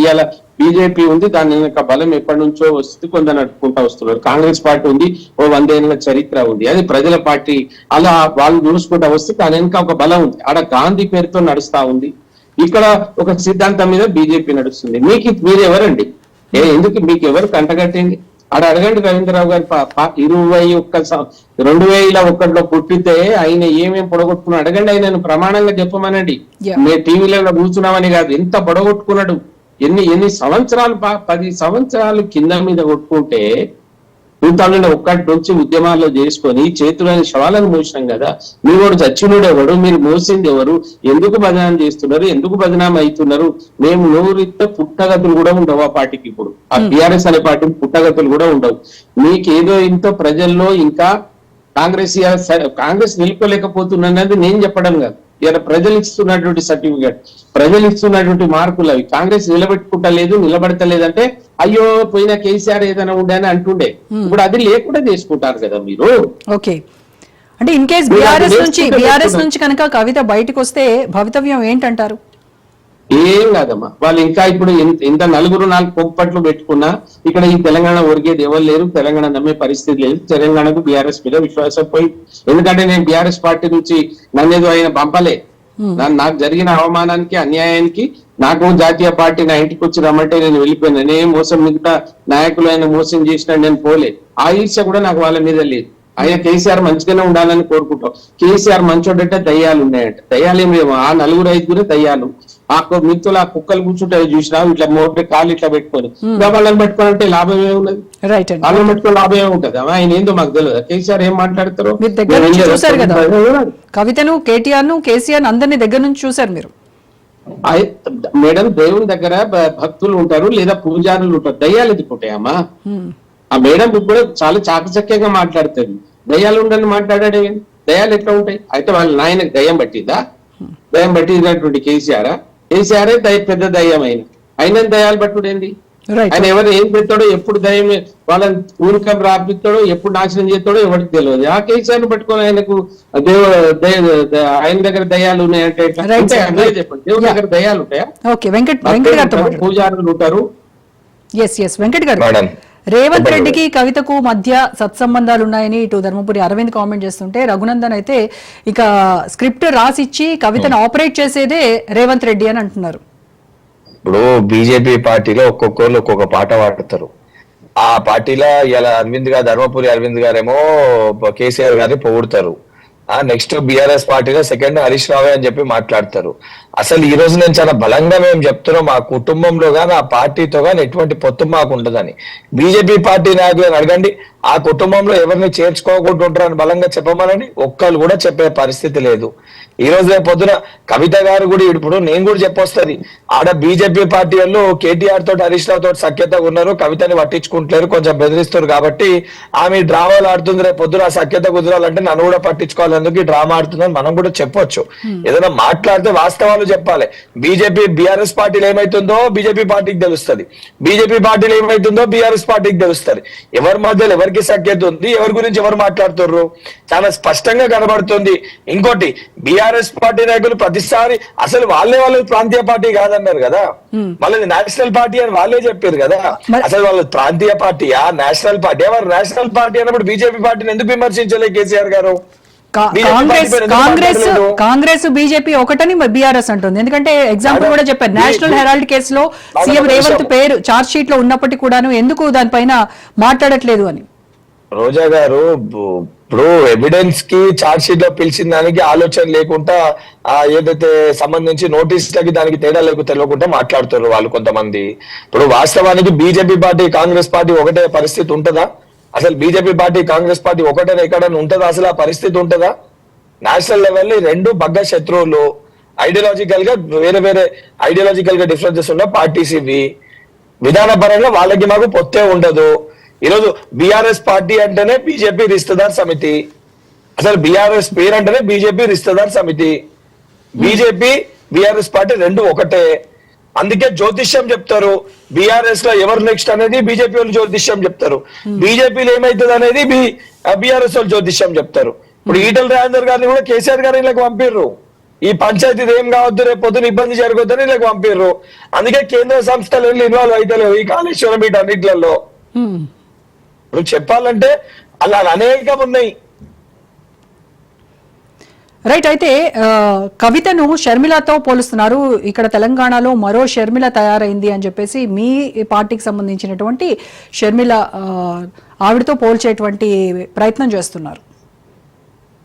Speaker 9: ఇవాళ బీజేపీ ఉంది, దాని వెనక బలం ఎప్పటి నుంచో వస్తుంది, కొందరు నడుపుకుంటా వస్తున్నారు. కాంగ్రెస్ పార్టీ ఉంది, ఓ 100 ఏళ్ల చరిత్ర ఉంది, అది ప్రజల పార్టీ. అలా వాళ్ళు చూసుకుంటా వస్తే దాని వెనక ఒక బలం ఉంది. ఆడ గాంధీ పేరుతో నడుస్తా ఉంది, ఇక్కడ ఒక సిద్ధాంతం మీద బీజేపీ నడుస్తుంది. మీరు ఎవరండి? ఎందుకు మీకు ఎవరు కంటగట్టింది? ఆడ అడగండి రవీంద్రరావు గారి 2001లో పుట్టితే ఆయన ఏమేమి పొడగొట్టుకున్నాడు అడగండి. ఆయన ప్రమాణంగా చెప్పమనండి. మేము టీవీలలో కూర్చున్నామని కాదు, ఎంత పొడగొట్టుకున్నాడు, ఎన్ని సంవత్సరాలు 10 సంవత్సరాలు కింద మీద కొట్టుకుంటే 2001 నుంచి ఉద్యమాల్లో చేసుకొని చేతులని శవాలను మోసినాం కదా. మీ వాడు చచ్చినోడు ఎవడు, మీరు మోసింది ఎవరు, ఎందుకు బదనాం చేస్తున్నారు, ఎందుకు బదనాం అవుతున్నారు? మేము నోరిస్తే పుట్టగతులు కూడా ఉండవు ఆ పార్టీకి. ఇప్పుడు ఆ టీఆర్ఎస్ అనే పార్టీకి పుట్టగతులు కూడా ఉండవు. మీకేదో ఇంత ప్రజల్లో ఇంకా కాంగ్రెస్ నిలుపుకోలేకపోతున్నది నేను చెప్పడం కాదు, ఇలా ప్రజలు ఇస్తున్నటువంటి సర్టిఫికేట్, ప్రజలు ఇస్తున్నటువంటి మార్కులు అవి. కాంగ్రెస్ నిలబడతలేదంటే అయ్యో పోయిన కేసీఆర్ ఏదైనా ఉండే అని అంటుండే. ఇప్పుడు అది లేకుండా చేసుకుంటారు కదా మీరు.
Speaker 1: ఓకే, అంటే ఇన్ కేస్ బీఆర్ఎస్ నుంచి కనుక కవిత బయటకు వస్తే భవితవ్యం ఏంటంటారు?
Speaker 9: ఏం కాదమ్మా, వాళ్ళు ఇంకా ఇప్పుడు ఇంత 4 పొప్పట్లు పెట్టుకున్నా ఇక్కడ ఈ తెలంగాణ ఒరిగేది ఎవరు లేరు, తెలంగాణ నమ్మే పరిస్థితి లేదు. తెలంగాణకు బీఆర్ఎస్ మీద విశ్వాసం పోయి, ఎందుకంటే నేను బీఆర్ఎస్ పార్టీ నుంచి నన్నేదో ఆయన పంపలే. నాకు జరిగిన అవమానానికి, అన్యాయానికి నాకు జాతీయ పార్టీ నా ఇంటికి వచ్చి రమ్మంటే నేను వెళ్ళిపోయినా. నేనే మోసం, మిగతా నాయకులు ఆయన మోసం చేసినా నేను పోలే. ఆ ఈర్ష్య కూడా నాకు వాళ్ళ మీద లేదు. ఆయన కేసీఆర్ మంచిగానే ఉండాలని కోరుకుంటాం. కేసీఆర్ మంచోడంటే దయ్యాలు ఉన్నాయంట, దయ్యాలు ఏం లేవు. ఆ 4-5 దయ్యాలు. ఆ మిత్రులు ఆ కుక్కలు కూర్చుంటే చూసినా ఇట్లా మోటే కాళ్ళు ఇట్లా పెట్టుకొని వాళ్ళని పెట్టుకోవాలంటే లాభం ఏమున్నది? వాళ్ళని పెట్టుకుని లాభం ఏముంటది? ఆయన ఏందో మాకు తెలియదు. కేసీఆర్ ఏం మాట్లాడతారో
Speaker 1: చూసారు కదా, కవితను, కేటీఆర్ ను, కేసీఆర్ అందరినీ దగ్గర నుంచి చూసారు మీరు.
Speaker 9: మేడం, దేవుని దగ్గర భక్తులు ఉంటారు లేదా పూజారులు ఉంటారు, దయ్యాలు ఎదుకుంటాయమ్మా. ఆ మేడం కూడా చాలా చాకచక్యంగా మాట్లాడుతుంది. దయ్యాలు ఉండని మాట్లాడాడే, దయ్యాలు ఎట్లా ఉంటాయి? అయితే వాళ్ళ నాయనకు దయ్యం పట్టిందా? దయ్యం పట్టినటువంటి కేసీఆర్ పెద్ద దయ్యం అయిన దయ్యాలు పట్టుడేంది? ఆయన ఎవరు ఏం పెడతాడో, ఎప్పుడు దయ్యం వాళ్ళని ఊరికం రాపిస్తాడో, ఎప్పుడు నాశనం చేస్తాడో ఎవరికి తెలియదు. ఆ కేసీఆర్ పట్టుకొని ఆయనకు ఆయన దగ్గర దయ్యాలు ఉన్నాయంటే చెప్పండి, దేవుడి దగ్గర దయ్యాలు ఉంటాయా? పూజారులు ఉంటారు.
Speaker 1: వెంకట్ గారు, రేవంత్ రెడ్డికి కవితకు మధ్య సత్సంబంధాలు ఉన్నాయని ఇటు ధర్మపురి అరవింద్ కామెంట్ చేస్తుంటే, రఘునందన్ అయితే ఇక స్క్రిప్ట్ రాసిచ్చి కవితను ఆపరేట్ చేసేదే రేవంత్ రెడ్డి అని అంటున్నారు.
Speaker 6: ఇప్పుడు బీజేపీ పార్టీలో ఒక్కొక్కరు ఒక్కొక్క పాట పాడతారు. ఆ పార్టీలో ఇలా ధర్మపురి అరవింద్ గారేమో కేసీఆర్ గారిని పొగుడతారు. నెక్స్ట్ బీఆర్ఎస్ పార్టీలో సెకండ్ హరీష్ రావు అని చెప్పి మాట్లాడతారు. అసలు ఈ రోజు నేను చాలా బలంగా మేము చెప్తున్నాం, మా కుటుంబంలో గానీ ఆ పార్టీతో గానీ ఎటువంటి పొత్తు మాకు ఉండదని. బీజేపీ పార్టీ నాయకులను అడగండి, ఆ కుటుంబంలో ఎవరిని చేర్చుకోకుంటుంటారని బలంగా చెప్పమనండి, ఒక్కరు కూడా చెప్పే పరిస్థితి లేదు. ఈ రోజు రేపు పొద్దున కవిత గారు కూడా, ఇప్పుడు నేను కూడా చెప్పొస్తుంది, ఆడ బీజేపీ పార్టీ వాళ్ళు కేటీఆర్ తోటి హరీష్ రావు తోటి సఖ్యతగా ఉన్నారు, కవితని పట్టించుకుంటలేరు, కొంచెం బెదిరిస్తారు కాబట్టి ఆమె డ్రామాలు ఆడుతుంది. రేపు పొద్దున ఆ సఖ్యత కుదరాలంటే నన్ను కూడా పట్టించుకోవాలి, ఎందుకు ఈ డ్రామా ఆడుతుందని మనం కూడా చెప్పొచ్చు. ఏదైనా మాట్లాడితే వాస్తవాలు చెప్పాలి. బీజేపీ బీఆర్ఎస్ పార్టీలు ఏమైతుందో బీజేపీ పార్టీకి తెలుస్తుంది, బీజేపీ పార్టీలు ఏమైతుందో బీఆర్ఎస్ పార్టీకి తెలుస్తుంది. ఎవరి మధ్యలో ఎవరికి సఖ్యత ఉంది, ఎవరి గురించి ఎవరు మాట్లాడుతున్నారు చాలా స్పష్టంగా కనబడుతుంది. ఇంకోటి, బీఆర్ఎస్ పార్టీ నాయకులు ప్రతిసారి అసలు వాళ్ళే ప్రాంతీయ పార్టీ కాదన్నారు కదా, వాళ్ళది నేషనల్ పార్టీ అని వాళ్ళే చెప్పారు కదా. అసలు వాళ్ళు ప్రాంతీయ పార్టీయా నేషనల్ పార్టీ? ఎవరు నేషనల్ పార్టీ అన్నప్పుడు బీజేపీ పార్టీని ఎందుకు విమర్శించలే కేసీఆర్ గారు?
Speaker 1: కాంగ్రెస్ బీజేపీ ఒకటని బీఆర్ఎస్ అంటుంది. ఎందుకంటే ఎగ్జాంపుల్ కూడా చెప్పారు, నేషనల్ హెరాల్డ్ కేసులో సీఎం రేవంత్ పేరు చార్జ్ షీట్ లో ఉన్నప్పటికీ కూడాను ఎందుకు దానిపైన మాట్లాడట్లేదు అని.
Speaker 6: రోజా గారు, ఇప్పుడు ఎవిడెన్స్ కి చార్జ్ షీట్ లో పిలిచిన దానికి ఆలోచన లేకుండా, ఏదైతే సంబంధించి నోటీసులకి దానికి తేడా తెలియకుండా మాట్లాడుతారు వాళ్ళు కొంతమంది. ఇప్పుడు వాస్తవానికి బీజేపీ పార్టీ కాంగ్రెస్ పార్టీ ఒకటే పరిస్థితి ఉంటుందా? అసలు బీజేపీ పార్టీ కాంగ్రెస్ పార్టీ ఒకటనే ఎక్కడైనా ఉంటుందా? అసలు ఆ పరిస్థితి ఉంటుందా? నేషనల్ లెవెల్ రెండు బగ్గ శత్రువులు, ఐడియాలజికల్ గా వేరే ఐడియాలజికల్ గా డిఫరెన్సెస్ ఉన్న పార్టీస్ ఇవి. విధానపరంగా వాళ్ళకి మాకు పొత్తే ఉండదు. ఈరోజు బీఆర్ఎస్ పార్టీ అంటేనే బీజేపీ రిస్తదార్ సమితి, అసలు బీఆర్ఎస్ పేరు అంటేనే బీజేపీ రిస్తదార్ సమితి. బీజేపీ బీఆర్ఎస్ పార్టీ రెండు ఒకటే. అందుకే జ్యోతిష్యం చెప్తారు, బీఆర్ఎస్ లో ఎవరు నెక్స్ట్ అనేది బీజేపీ వాళ్ళు జ్యోతిష్యం చెప్తారు, బీజేపీలో ఏమైతుంది అనేది బీఆర్ఎస్ వాళ్ళు జ్యోతిష్యం చెప్తారు. ఇప్పుడు ఈటల రాజేందర్ గారిని కూడా కేసీఆర్ గారు ఇళ్ళకి పంపిర్రు, ఈ పంచాయతీ ఏం కావద్దు రేపు పొద్దున ఇబ్బంది జరగొద్దని ఇళ్ళకి పంపిర్రు. అందుకే కేంద్ర సంస్థలు ఇన్వాల్వ్ అవుతలేవు ఈ కాళేశ్వరం వీటన్నిట్లలో. ఇప్పుడు చెప్పాలంటే అలా అనేకం ఉన్నాయి.
Speaker 1: రైట్. అయితే కవితను షర్మిలతో పోలుస్తున్నారు. ఇక్కడ తెలంగాణలో మరో షర్మిల తయారైంది అని చెప్పేసి మీ పార్టీకి సంబంధించినటువంటి షర్మిల ఆవిడతో పోల్చేటువంటి ప్రయత్నం చేస్తున్నారు.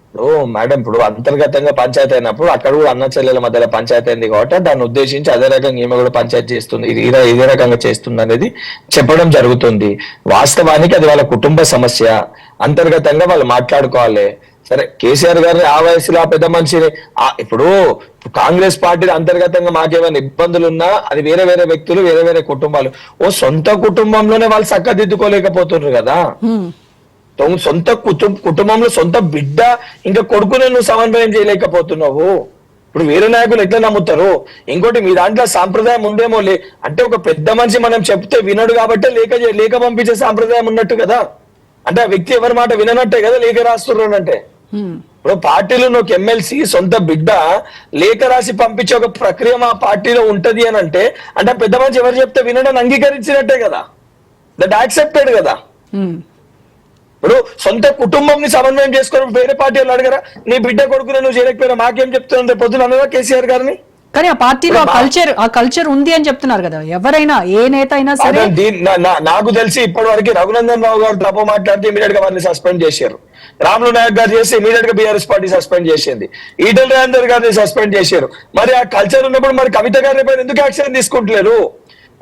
Speaker 6: ఇప్పుడు మేడం, ఇప్పుడు అంతర్గతంగా పంచాయతీ అయినప్పుడు అక్కడ కూడా అన్న చెల్లెల మధ్యలో పంచాయతీ అయింది కాబట్టి దాన్ని ఉద్దేశించి అదే రకంగా ఈమె కూడా పంచాయతీ చేస్తుంది, ఇదే రకంగా చేస్తుంది అనేది చెప్పడం జరుగుతుంది. వాస్తవానికి అది వాళ్ళ కుటుంబ సమస్య, అంతర్గతంగా వాళ్ళు మాట్లాడుకోవాలి. సరే, కేసీఆర్ గారిని ఆ వయసులో ఆ పెద్ద మనిషిని ఇప్పుడు కాంగ్రెస్ పార్టీ అంతర్గతంగా మాకేమైనా ఇబ్బందులు ఉన్నా అది వేరే వేరే వ్యక్తులు, వేరే వేరే కుటుంబాలు. సొంత కుటుంబంలోనే వాళ్ళు చక్కదిద్దుకోలేకపోతున్నారు కదా. సొంత కుటుంబంలో సొంత బిడ్డ ఇంకా కొడుకునే నువ్వు సమన్వయం చేయలేకపోతున్నావు. ఇప్పుడు వేరే నాయకులు ఎట్లా నమ్ముతారు? ఇంకోటి, మీ దాంట్లో సాంప్రదాయం ఉందేమో అంటే ఒక పెద్ద మనిషి మనం చెప్తే వినడు కాబట్టి లేక పంపించే సాంప్రదాయం ఉన్నట్టు కదా. అంటే ఆ వ్యక్తి ఎవరి మాట విననట్టే కదా లేఖ రాస్తున్నారు అంటే. ఇప్పుడు పార్టీలో ఒక ఎమ్మెల్సీ సొంత బిడ్డ లేఖ రాసి పంపించే ఒక ప్రక్రియ మా పార్టీలో ఉంటది అని అంటే పెద్ద మనిషి ఎవరు చెప్తే వినడానికి అంగీకరించినట్టే కదా, దట్ యాక్సెప్టెడ్ కదా. ఇప్పుడు సొంత కుటుంబంని సమన్వయం చేసుకొని వేరే పార్టీ వాళ్ళు అడగరా? నీ బిడ్డ కొడుకునే నువ్వు చేయలేకపోయినా మాకేం చెప్తున్నా పొద్దున అనగా కేసీఆర్ గారిని?
Speaker 1: కానీ ఆ పార్టీలో ఆ కల్చర్ ఉంది అని చెప్తున్నారు కదా. ఎవరైనా ఏ నేత అయినా సరే.
Speaker 6: నాకు తెలిసి ఇప్పటి వరకు రఘునందన్ రావు గారు తప్ప మాట్లాడితే ఇమీడియట్ గా వారిని సస్పెండ్ చేశారు. రాములు నాయక్ గారు చేసి ఇమీడియట్ గా బీఆర్ఎస్ పార్టీ సస్పెండ్ చేసింది. ఈటల రాజేందర్ గారిని సస్పెండ్ చేశారు. మరి ఆ కల్చర్ ఉన్నప్పుడు మరి కవిత గారి పైన ఎందుకు యాక్షన్ తీసుకుంటలేరు?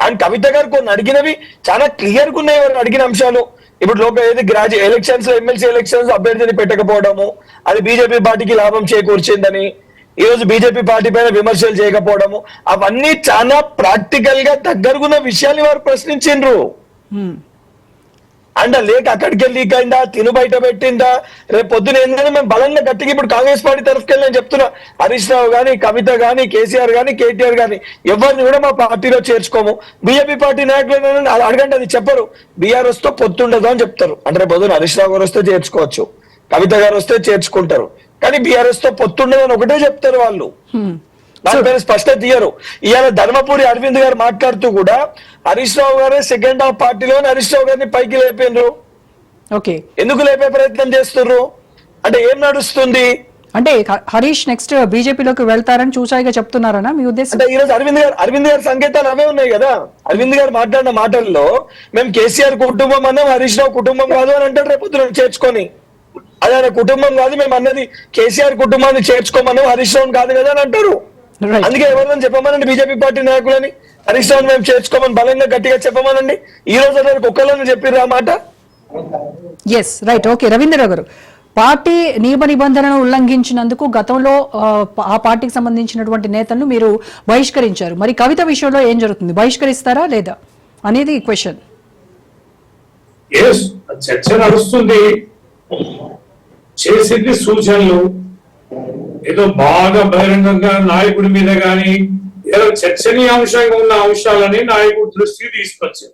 Speaker 6: అండ్ కవిత గారు కొన్ని అడిగినవి చాలా క్లియర్ గా ఉన్నాయి. వారు అడిగిన అంశాలు ఇప్పుడు ఏది ఎలక్షన్స్ లో ఎమ్మెల్సీ ఎలక్షన్స్ అభ్యర్థిని పెట్టకపోవడము, అది బీజేపీ పార్టీకి లాభం చేకూర్చిందని, ఈ రోజు బీజేపీ పార్టీ పైన విమర్శలు చేయకపోవడము, అవన్నీ చాలా ప్రాక్టికల్ గా దగ్గరగున్న విషయాన్ని వారు ప్రశ్నించిండ్రు. అండ్ లేక అక్కడికి వెళ్ళి లీక్ తిను బయట పెట్టిందా? రేపు పొద్దున ఏంటంటే మేము బలంగా గట్టిగా ఇప్పుడు కాంగ్రెస్ పార్టీ తరఫుకెళ్ళి నేను చెప్తున్నా, హరీష్ రావు గానీ, కవిత గానీ, కేసీఆర్ గానీ, కేటీఆర్ గానీ ఎవరిని కూడా మా పార్టీలో చేర్చుకోము. బీజేపీ పార్టీ నాయకులు అడగండి, అది చెప్పరు. బీఆర్ఎస్ తో పొత్తుండదు అని చెప్తారు. అంటే రేపు పొద్దున హరీష్ రావు గారు వస్తే చేర్చుకోవచ్చు, కవిత గారు వస్తే చేర్చుకుంటారు, కానీ బీఆర్ఎస్ తో పొత్తుండదని ఒకటే చెప్తారు వాళ్ళు. దానిపైన స్పష్టత తీయరు. ఇవాళ ధర్మపురి అరవింద్ గారు మాట్లాడుతూ కూడా హరీష్ రావు గారే సెకండ్ హాఫ్ పార్టీలో హరీష్ రావు గారిని పైకి లేపారు. ఎందుకు లేపే ప్రయత్నం చేస్తున్నారు? అంటే ఏం నడుస్తుంది?
Speaker 1: అంటే హరీష్ నెక్స్ట్ బీజేపీలోకి వెళ్తారని చూసాయిగా చెప్తున్నారనా మీ ఉద్దేశం?
Speaker 6: అంటే ఈ రోజు అరవింద్ గారి సంకేతాలు అవే ఉన్నాయి కదా. అరవింద్ గారు మాట్లాడిన మాటల్లో మేము కేసీఆర్ కుటుంబం అన్నాం, హరీష్ రావు కుటుంబం కాదు అని అంటారు. రేపు చేర్చుకొని అది ఆయన కుటుంబం కాదు, మేము అన్నది కేసీఆర్ కుటుంబాన్ని చేర్చుకోమన్నాం, హరీష్ రావు కాదు కదా అని అంటారు. అందుకే ఎవరైనా చెప్పమనండి బీజేపీ పార్టీ నాయకులని, హరీష్ రావు మేము చేర్చుకోమని బలంగా గట్టిగా చెప్పమనండి. ఈ రోజు అందరికి ఒక్కళ్ళని చెప్పిర్రు ఆ మాట.
Speaker 1: Yes, right. ఓకే, రవీంద్రరావు గారు, పార్టీ నియమ నిబంధనలను ఉల్లంఘించినందుకు గతంలో ఆ పార్టీకి సంబంధించినటువంటి నేతలను మీరు బహిష్కరించారు. మరి కవిత విషయంలో ఏం జరుగుతుంది? బహిష్కరిస్తారా లేదా అనేది క్వశ్చన్.
Speaker 7: చర్చ నడుస్తుంది, చేసింది సూచనలు, ఏదో బాగా బహిరంగంగా నాయకుడి మీద గాని ఏదో చర్చనీయాంశంగా ఉన్న అంశాలని నాయకుడి దృష్టికి తీసుకొచ్చారు.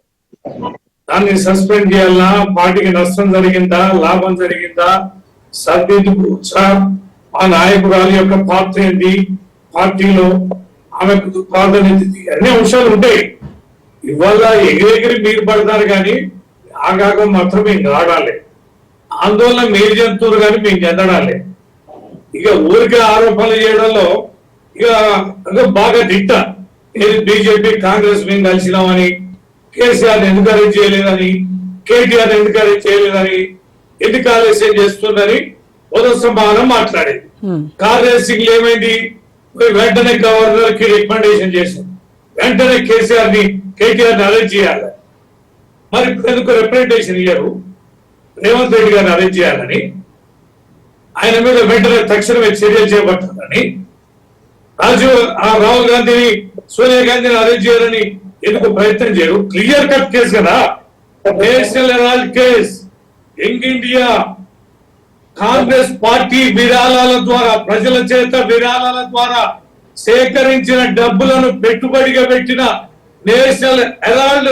Speaker 7: దాన్ని సస్పెండ్ చేయాలన్నా, పార్టీకి నష్టం జరిగిందా, లాభం జరిగిందా, సర్దిద్దుకోవచ్చా, ఆ నాయకురాలి యొక్క పాత్ర ఏంటి పార్టీలో, ఆమెకు ప్రాధాన్యత, అన్ని అంశాలు ఉంటాయి. ఇవాళ ఎగిరెగిరి మీరు పడతారు కానీ ఆగాగం మాత్రం మేము ఆడాలి, ఆందోళన మీరు చెందుతారు కానీ మేము చెందడాలి. ఇక ఊరికే ఆరోపణలు చేయడంలో ఇక బాగా దిట్ట. ఏది బీజేపీ కాంగ్రెస్ మేము కలిసినామని, కేసీఆర్ ఎందుకు అరెస్ట్ చేయలేదని, కేటీఆర్ ఎందుకు అరెస్ట్ చేయలేదని, ఎందుకు ఆలస్యం చేస్తుందని ఉదసంభావన మాట్లాడేది. కార్ రేసింగ్ ఏమైంది? వెంటనే గవర్నర్ కి రికమెండేషన్ చేశారు, వెంటనే కేటీఆర్ ని అరెస్ట్ చేయాలి. మరి ఎందుకు రిప్రజెంటేషన్ ఇయ్యరు? రేవంత్ రెడ్డి గారిని అరెస్ట్ చేయాలని, ఆయన మీద వెంటనే తక్షణమే చర్యలు చేపట్టాలని, రాహుల్ గాంధీని, సోనియా గాంధీని అరెస్ట్ చేయాలని ఎందుకు ప్రయత్నం చేయరు? క్లియర్ కట్ కేసు కదా, National Herald case. Young India Congress party విరాళాల ద్వారా, ప్రజల చేత విరాళాల ద్వారా సేకరించిన డబ్బులను పెట్టుబడిగా పెట్టిన నేషనల్ హెరాల్డ్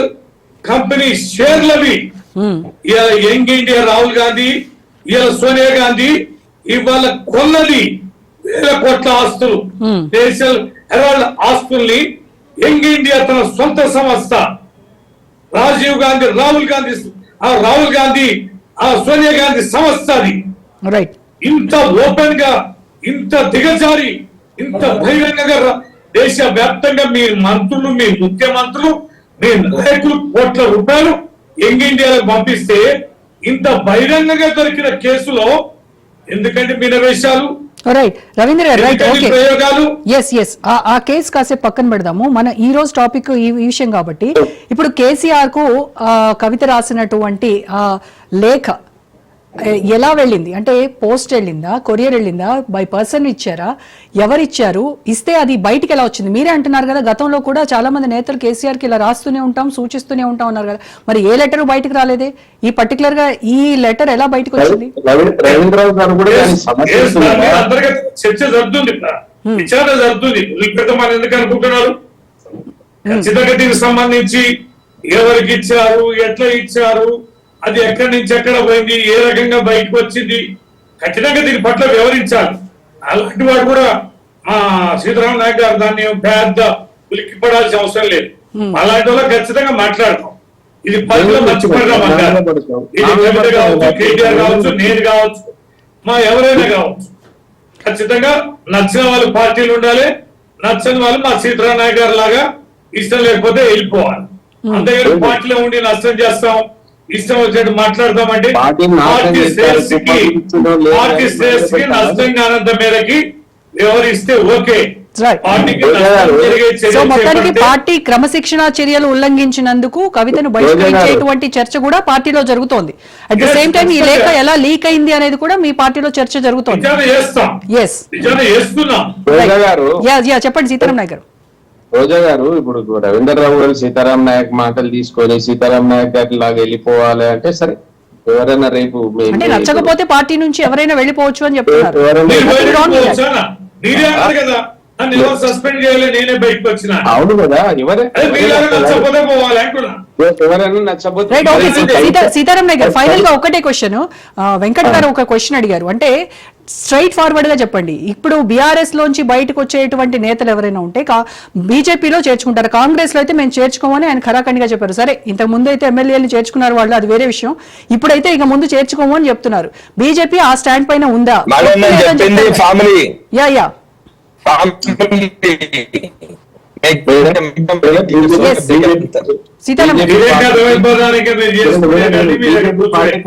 Speaker 7: కంపెనీ షేర్లవి ఇవాళ యంగ్ ఇండియా రాహుల్ గాంధీ, ఇవాళ సోనియా గాంధీ ఇవాళ కొన్నది వేల కోట్ల ఆస్తులు. నేషనల్ హెరాల్డ్ ఆస్తుల్ని యంగ్ ఇండియా తన సొంత సంస్థ రాజీవ్ గాంధీ, రాహుల్ గాంధీ సోనియా గాంధీ సంస్థ అది.
Speaker 1: రైట్.
Speaker 7: ఇంత ఓపెన్ గా, ఇంత దిగజారి, ఇంత బహిరంగంగా దేశ వ్యాప్తంగా మీ మంత్రులు, మీ ముఖ్యమంత్రులు, మీ నాయకులు కోట్ల రూపాయలు యంగ్ ఇండియాలకు పంపిస్తే ఇంత బహిరంగంగా దొరికిన కేసులో ఎందుకంటే మీనవేశాలు,
Speaker 1: రైట్ రవీంద్ర గారు, రైట్, ఓకే,
Speaker 7: ప్రయోగాలు.
Speaker 1: ఎస్ ఆ కేసు కాసేపు పక్కన పెడదాము. మన ఈ రోజు టాపిక్ ఈ విషయం కాబట్టి ఇప్పుడు కేసీఆర్ కు కవిత రాసినటువంటి లేఖ ఎలా వెళ్ళింది అంటే పోస్ట్ వెళ్ళిందా, కొరియర్ వెళ్ళిందా, బై పర్సన్ ఇచ్చారా, ఎవరిచ్చారు, ఇస్తే అది బయటికి ఎలా వచ్చింది? మీరే అంటున్నారు కదా గతంలో కూడా చాలా మంది నేతలు కేసీఆర్ కి ఇలా రాస్తూనే ఉంటాం, సూచిస్తూనే ఉంటాం అన్నారు కదా, మరి ఏ లెటర్ బయటకు రాలేదే? ఈ పర్టికులర్ గా ఈ లెటర్ ఎలా బయటకు వచ్చింది?
Speaker 9: రవీంద్రరావు గారు కూడా దానికి సమస్య
Speaker 7: అందరికీ చర్చ జరుగుతుంది, విచారణ జరుగుతుంది. మనం ఎందుకు అనుకుంటున్నారు? ఖచ్చితంగా దీనికి సంబంధించి ఎవరికి ఇచ్చారు, ఎట్లా ఇచ్చారు, అది ఎక్కడి నుంచి ఎక్కడ పోయింది, ఏ రకంగా బయటకు వచ్చింది, ఖచ్చితంగా దీని పట్ల వివరించాలి. అలాంటి వాడు కూడా సీతారాం నాయక్ గారు దాన్ని పెద్ద ఉలిక్కి పడాల్సిన అవసరం లేదు. అలాంటి వాళ్ళు ఖచ్చితంగా మాట్లాడతాం. ఇది పనిలో మర్చిపోయినాం అన్నారు. ఇది కవిత కావచ్చు, కేటీఆర్ కావచ్చు, నేను కావచ్చు, ఎవరైనా కావచ్చు, ఖచ్చితంగా నచ్చిన వాళ్ళు పార్టీలు ఉండాలి, నచ్చని వాళ్ళు మా సీతారాం నాయక్ గారు లాగా ఇష్టం లేకపోతే వెళ్ళిపోవాలి. అంతేగాని పార్టీలో ఉండి నష్టం చేస్తాం, ఇష్టం వచ్చినట్టు మాట్లాడతామంటే పార్టీ శ్రేయస్సుకి నష్టం కానంత మేరకి వివరిస్తే ఓకే.
Speaker 1: సో మొత్తానికి పార్టీ క్రమశిక్షణ చర్యలు ఉల్లంఘించినందుకు కవితను బహిష్కరించేటువంటి చర్చ కూడా పార్టీలో జరుగుతోంది. అట్ ద సేమ్ టైం ఈ లేఖ ఎలా లీక్ అయింది అనేది కూడా మీ పార్టీలో చర్చ జరుగుతోంది. చెప్పండి సీతారాం నాయక్ గారు.
Speaker 9: రోజా గారు, ఇప్పుడు రవీంద్రరావు గారు సీతారాం నాయక్ మాటలు తీసుకొని సీతారాం నాయక్ గారి లాగా వెళ్ళిపోవాలి అంటే సరే, ఎవరైనా రేపు
Speaker 1: అంటే నచ్చకపోతే పార్టీ నుంచి ఎవరైనా వెళ్ళిపోవచ్చు అని చెప్తున్నారు.
Speaker 9: అవును కదా, ఎవరైనా నచ్చకపోతే.
Speaker 1: సీతారాం నాయక్ గారు, ఫైనల్ గా ఒకటే క్వశ్చన్, వెంకట్ గారు ఒక క్వశ్చన్ అడిగారు, అంటే స్ట్రైట్ ఫార్వర్డ్ గా చెప్పండి, ఇప్పుడు బీఆర్ఎస్ లోంచి బయటకు వచ్చేటువంటి నేతలు ఎవరైనా ఉంటే బీజేపీలో చేర్చుకుంటారు, కాంగ్రెస్ లో అయితే మేము చేర్చుకోమని ఆయన ఖరాఖండిగా చెప్పారు. సరే, ఇంతకు ముందు అయితే ఎమ్మెల్యేలు చేర్చుకున్నారు వాళ్ళు, అది వేరే విషయం. ఇప్పుడైతే ఇక ముందు చేర్చుకోము అని చెప్తున్నారు. బీజేపీ ఆ స్టాండ్ పైన ఉందా? యా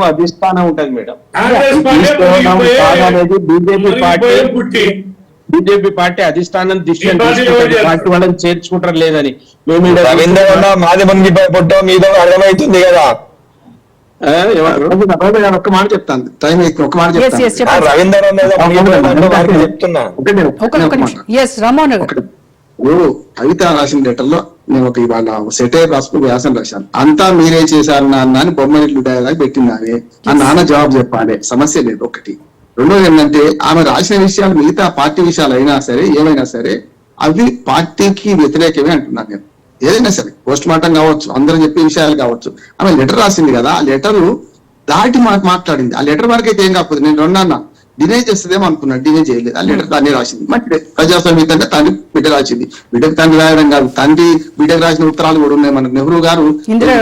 Speaker 9: అధిష్టానం ఉంటది మేడం. బీజేపీ పార్టీ అధిష్టానం దృష్టి పార్టీ వాళ్ళని చేర్చుకుంటారు లేదని మేము
Speaker 6: మాది మునిగిపోయి మీద అర్థమవుతుంది కదా.
Speaker 8: ఒక్క మాట చెప్తాను, టైం ఒక్క మాట చెప్తాను. కవిత రాసిన లెటర్ లో నేను ఒక ఇవాళ సెటైర్ రాసుకుని వ్యాసం రాశాను. అంతా మీరే చేశారు నాన్న అని బొమ్మలు డైలాగ్ పెట్టింది ఆమె. ఆ నాన్న జవాబు చెప్పాలి, సమస్య లేదు. ఒకటి. రెండోది ఏంటంటే ఆమె రాసిన విషయాలు మిగతా పార్టీ విషయాలు అయినా సరే ఏమైనా సరే అవి పార్టీకి వ్యతిరేకమే అంటున్నాను నేను. ఏదైనా సరే పోస్ట్ మార్టం కావచ్చు, అందరూ చెప్పే విషయాలు కావచ్చు, ఆమె లెటర్ రాసింది కదా, ఆ లెటర్ దాటి మాట్లాడింది. ఆ లెటర్ వరకు అయితే ఏం కాకపోతే నేను రెండన్నా డినై చేస్తుందేమో అనుకున్నాను, డినై చేయలేదు. ఆ లెటర్ దాన్ని రాసింది. మంచిదే, ప్రజాస్వామ్యంగా తండ్రి బిడ్డ రాసింది. బిడ్డకు తండ్రి రాయడం కాదు, తండ్రి బిడ్డకు రాసిన ఉత్తరాలు కూడా ఉన్నాయి. మనకు నెహ్రూ గారు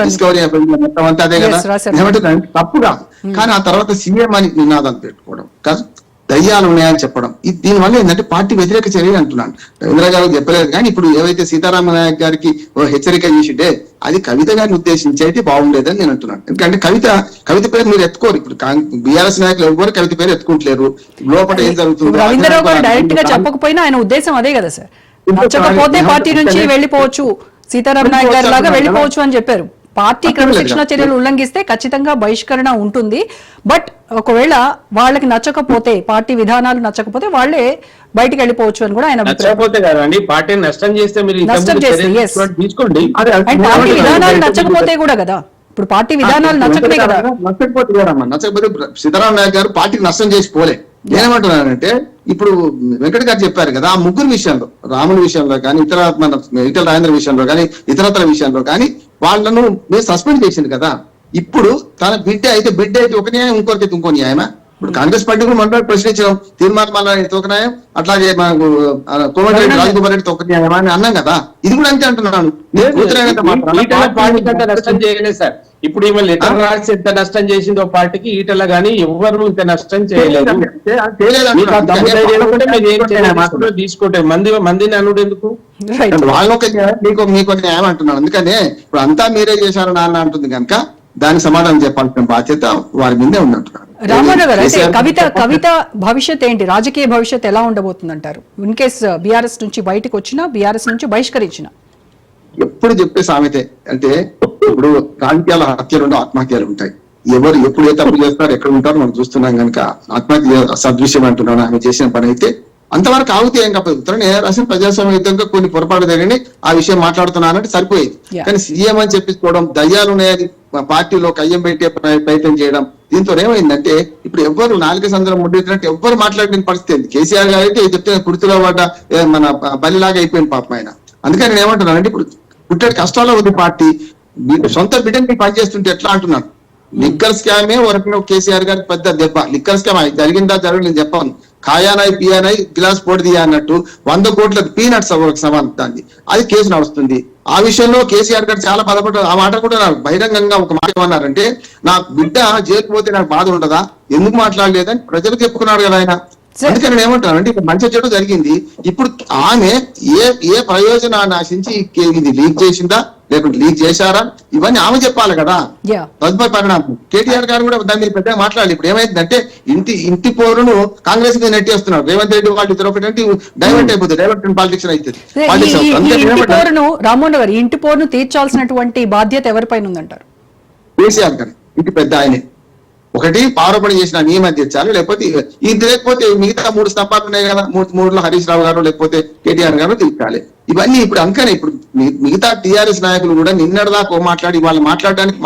Speaker 8: డిస్కవరీ మొత్తం అంతా అదే కదా, ఏమంటే తప్పు కాదు. కానీ ఆ తర్వాత సీఎం అని నినాదాలు పెట్టుకోవడం కాదు, దయ్యాలు ఉన్నాయని చెప్పడం, దీనివల్ల ఏంటంటే పార్టీ వ్యతిరేక చర్య అంటున్నాను. రవీంద్ర గారు చెప్పలేదు కానీ ఇప్పుడు ఏవైతే సీతారామ నాయక్ గారికి హెచ్చరిక చేసిండే అది కవిత గారిని ఉద్దేశించి అయితే బాగుండేదని నేను అంటున్నాను. ఎందుకంటే కవిత పేరు మీరు ఎత్తుకోరు. ఇప్పుడు బీఆర్ఎస్ నాయకులు ఎవరు కవిత పేరు ఎత్తుకుంటలేరు. లోపల ఏం జరుగుతుంది
Speaker 1: రవీంద్రరావు గారు డైరెక్ట్ గా చెప్పకపోయినా ఆయన ఉద్దేశం అదే కదా సార్, నచ్చకపోతే పార్టీ నుంచి వెళ్ళిపోవచ్చు, సీతారాం నాయక్ గారి లాగా వెళ్ళిపోవచ్చు అని చెప్పారు. పార్టీ క్రమశిక్షణ చర్యలు ఉల్లంఘిస్తే ఖచ్చితంగా బహిష్కరణ ఉంటుంది. బట్ ఒకవేళ వాళ్ళకి నచ్చకపోతే, పార్టీ విధానాలు నచ్చకపోతే వాళ్ళే బయటికి వెళ్ళిపోవచ్చు అని కూడా ఆయన
Speaker 9: పార్టీ నష్టం చేస్తే తీసుకోండి.
Speaker 1: పార్టీ విధానాలు నచ్చకపోతే కూడా కదా, ఇప్పుడు పార్టీ విధానాలు నచ్చకపోతే కదా,
Speaker 8: నచ్చకపోతే సీతారాం నాయక్ గారు పార్టీకి నష్టం చేసి పోలే, నేనేమంటున్నానంటే ఇప్పుడు వెంకట గారు చెప్పారు కదా, ఆ ముగ్గురు విషయంలో, రాముని విషయంలో కానీ, ఇతర మన ఈటల రాజేంద్ర విషయంలో కానీ, ఇతరత్ర విషయంలో కానీ వాళ్ళను మీరు సస్పెండ్ చేసింది కదా. ఇప్పుడు తన బిడ్డ అయితే ఒక న్యాయం, ఇంకొకరికి ఇంకో న్యాయమా? ఇప్పుడు కాంగ్రెస్ పార్టీ కూడా మనం ప్రశ్నించడం, తీర్మానం మళ్ళీ ఒక న్యాయం, అట్లాగే మనకు కోమటిరెడ్డి రాజగోపాల్ రెడ్డితో ఒక న్యాయం అని అన్నాం కదా. ఇది కూడా అంతే అంటున్నాను.
Speaker 9: ఈటల పార్టీకి అంత నష్టం చేయలేదు సార్. ఇప్పుడు ఈమె లెటర్ రాసి ఎంత నష్టం చేసిందో పార్టీకి, ఈటల గానీ ఎవరు ఇంత నష్టం చేయలేదు. మీకు ఆ దమ్ము ధైర్యం ఉంటే మీరు ఏం చేయాలి తీసుకుంటే మందిని అనుడు ఎందుకు?
Speaker 8: వాళ్ళొక మీకు న్యాయం అంటున్నాను. అందుకనే ఇప్పుడు అంతా మీరే చేశారు నాన్న అంటుంది కనుక దానికి సమాధానం చెప్పాల్సిన బాధ్యత వారి మీదే ఉన్నట్టున్నారు.
Speaker 1: రామారావు గారు, అయితే కవిత భవిష్యత్ ఏంటి, రాజకీయ భవిష్యత్ ఎలా ఉండబోతుంది అంటారు? ఇన్ కేస్ బీఆర్ఎస్ నుంచి బయటకు వచ్చినా, బీఆర్ఎస్ నుంచి బహిష్కరించిన?
Speaker 8: ఎప్పుడు చెప్పే సామెతే అంటే, ఇప్పుడు రాజకీయాల హత్యలు ఉండవు, ఆత్మహత్యలు ఉంటాయి. ఎవరు ఎప్పుడు ఏ తప్పు చేస్తారో ఎక్కడ ఉంటారో మనం చూస్తున్నాం కనుక ఆత్మహత్య సదృశ్యం అంటున్నాను. ఆమె చేసిన పని అయితే అంతవరకు ఆగితే ఏం కాదు. ఉత్తరం రాసిన ప్రజాస్వామ్యంగా కొన్ని పొరపాటు జరిగి ఆ విషయం మాట్లాడుతున్నానంటే సరిపోయేది. కానీ సీఎం అని చెప్పించుకోవడం, దయ్యాలు ఉన్నాయని పార్టీలో కయ్యం పెట్టే ప్రయత్నం చేయడం, దీంతో ఏమైందంటే ఇప్పుడు ఎవ్వరు నాలుక సందర్భం ముడ్డెత్తినట్టు ఎవ్వరు మాట్లాడిన పరిస్థితి. కేసీఆర్ గారు అయితే చెప్తే కుర్తిలో పడ్డ మన బలిలాగా అయిపోయింది పాపం ఆయన. అందుకని నేను ఏమంటున్నానంటే, ఇప్పుడు పుట్టేటి కష్టాల్లో ఉంది పార్టీ, సొంత బిడ్డకి పనిచేస్తుంటే ఎట్లా అంటున్నాను. లిక్కర్ స్కామే వరకు కేసీఆర్ గారికి పెద్ద దెబ్బ. లిక్కర్ స్కామ్ జరిగిందా జరగలేదు చెప్పాను. ఖాయానాయి పియానాయి గిలాస్ పోటీదియా అన్నట్టు 100 కోట్ల పీనట్స్ సమానంది. అది కేసు నడుస్తుంది. ఆ విషయంలో కేసీఆర్ గారు చాలా బాధపడ్డారు. ఆ మాట కూడా నాకు బహిరంగంగా ఒక మాట ఏమన్నారంటే, నా బిడ్డ జైలుకు పోతే నాకు బాధ ఉండదా, ఎందుకు మాట్లాడలేదని ప్రజలకు చెప్పుకున్నాడు కదా ఆయన. అందుకని నేను ఏమంటానంటే, ఇప్పుడు మంచి చెడు జరిగింది. ఇప్పుడు ఆమె ఏ ప్రయోజనాన్ని ఆశించి ఇది లీక్ చేసిందా లేకుంటే లీక్ చేశారా, ఇవన్నీ ఆమె చెప్పాలి కదా. తదుపరి పరిణామం కేటీఆర్ గారు కూడా దాన్ని పెద్దగా మాట్లాడాలి. ఇప్పుడు ఏమైందంటే, ఇంటి పోరును కాంగ్రెస్ మీద నెట్టేస్తున్నారు. రేవంత్ రెడ్డి వాళ్ళు ఇద్దరు ఒకటి డైవర్ట్ అయిపోతుంది, డైవర్ట్ పాలిటిక్స్ అవుతుంది.
Speaker 1: రామ్మోహన్ గారు, ఇంటి పోరును తీర్చాల్సినటువంటి బాధ్యత ఎవరిపైన ఉందంటారు?
Speaker 8: కేసీఆర్ గారు, ఇంటి పెద్ద ఆయనే. ఒకటి పారోపణ చేసిన నియమం తీర్చాలి, లేకపోతే ఇది లేకపోతే మిగతా 3 స్తంభాలు ఉన్నాయి కదా, 3లో హరీష్ రావు గారు లేకపోతే కేటీఆర్ గారు తీర్చాలి. ఇవన్నీ ఇప్పుడు అంకనే. ఇప్పుడు మిగతా టీఆర్ఎస్ నాయకులు కూడా నిన్నటిదాకా మాట్లాడి వాళ్ళు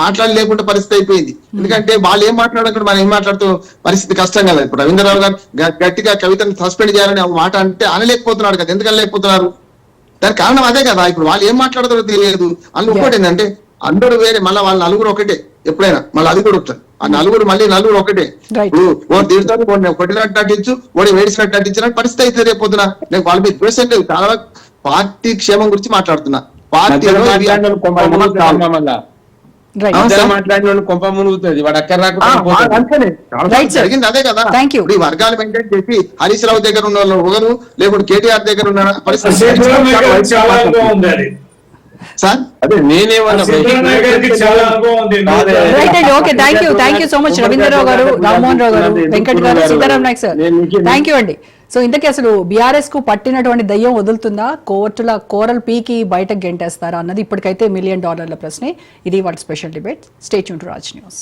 Speaker 8: మాట్లాడి లేకుండా పరిస్థితి అయిపోయింది. ఎందుకంటే వాళ్ళు ఏం మాట్లాడకుండా మనం ఏం మాట్లాడుతూ పరిస్థితి కష్టం కదా. ఇప్పుడు రవీంద్రరావు గారు గట్టిగా కవితను సస్పెండ్ చేయాలని మాట అంటే అనలేకపోతున్నాడు కదా. ఎందుకు అనలేకపోతున్నారు? దానికి కారణం అదే కదా. ఇప్పుడు వాళ్ళు ఏం మాట్లాడతారో తెలియదు. అందులో ఇంకోటి ఏంటంటే, అందరూ వేరే, మళ్ళీ వాళ్ళ నలుగురు ఒకటే. ఎప్పుడైనా మళ్ళీ అది కూడా వస్తుంది. ఆ నలుగురు ఒకటే. ఇప్పుడు ఓడి తీరుతారు, కొట్టినట్టు నటించు, ఓడి వేడిసినట్టు నటించినట్టు పరిస్థితి అయితే రేపొద్దున. నేను వాళ్ళ మీద ద్వేషం లేదు, చాలా పార్టీ క్షేమం గురించి మాట్లాడుతున్నా. పార్టీ
Speaker 9: మాట్లాడిన కొంప మునుగుతుంది, వాడు అక్కడ
Speaker 8: జరిగింది అదే కదా. ఈ వర్గాలు మెయింటైన్ చేసి హరీష్ రావు దగ్గర ఉన్న వాళ్ళు ఒకరు, లేకుంటే కేటీఆర్ దగ్గర ఉన్న పరిస్థితి సార్. అదే నేనేమన్నా.
Speaker 1: Okay, thank you so much Ravindra Rao గారు, రామ్మోహన్ రావు గారు, వెంకట్ గారు, Sitaram Nayak sir, thank you అండి. సో ఇంతకీ అసలు బీఆర్ఎస్ కు పట్టినటువంటి దయ్యం వదులుతుందా, కోరల్ పీకి బయటకు గెంటేస్తారా అన్నది ఇప్పటికైతే $1 మిలియన్ ప్రశ్నే. ఇది వాటి special debate. Stay tune to Raj news.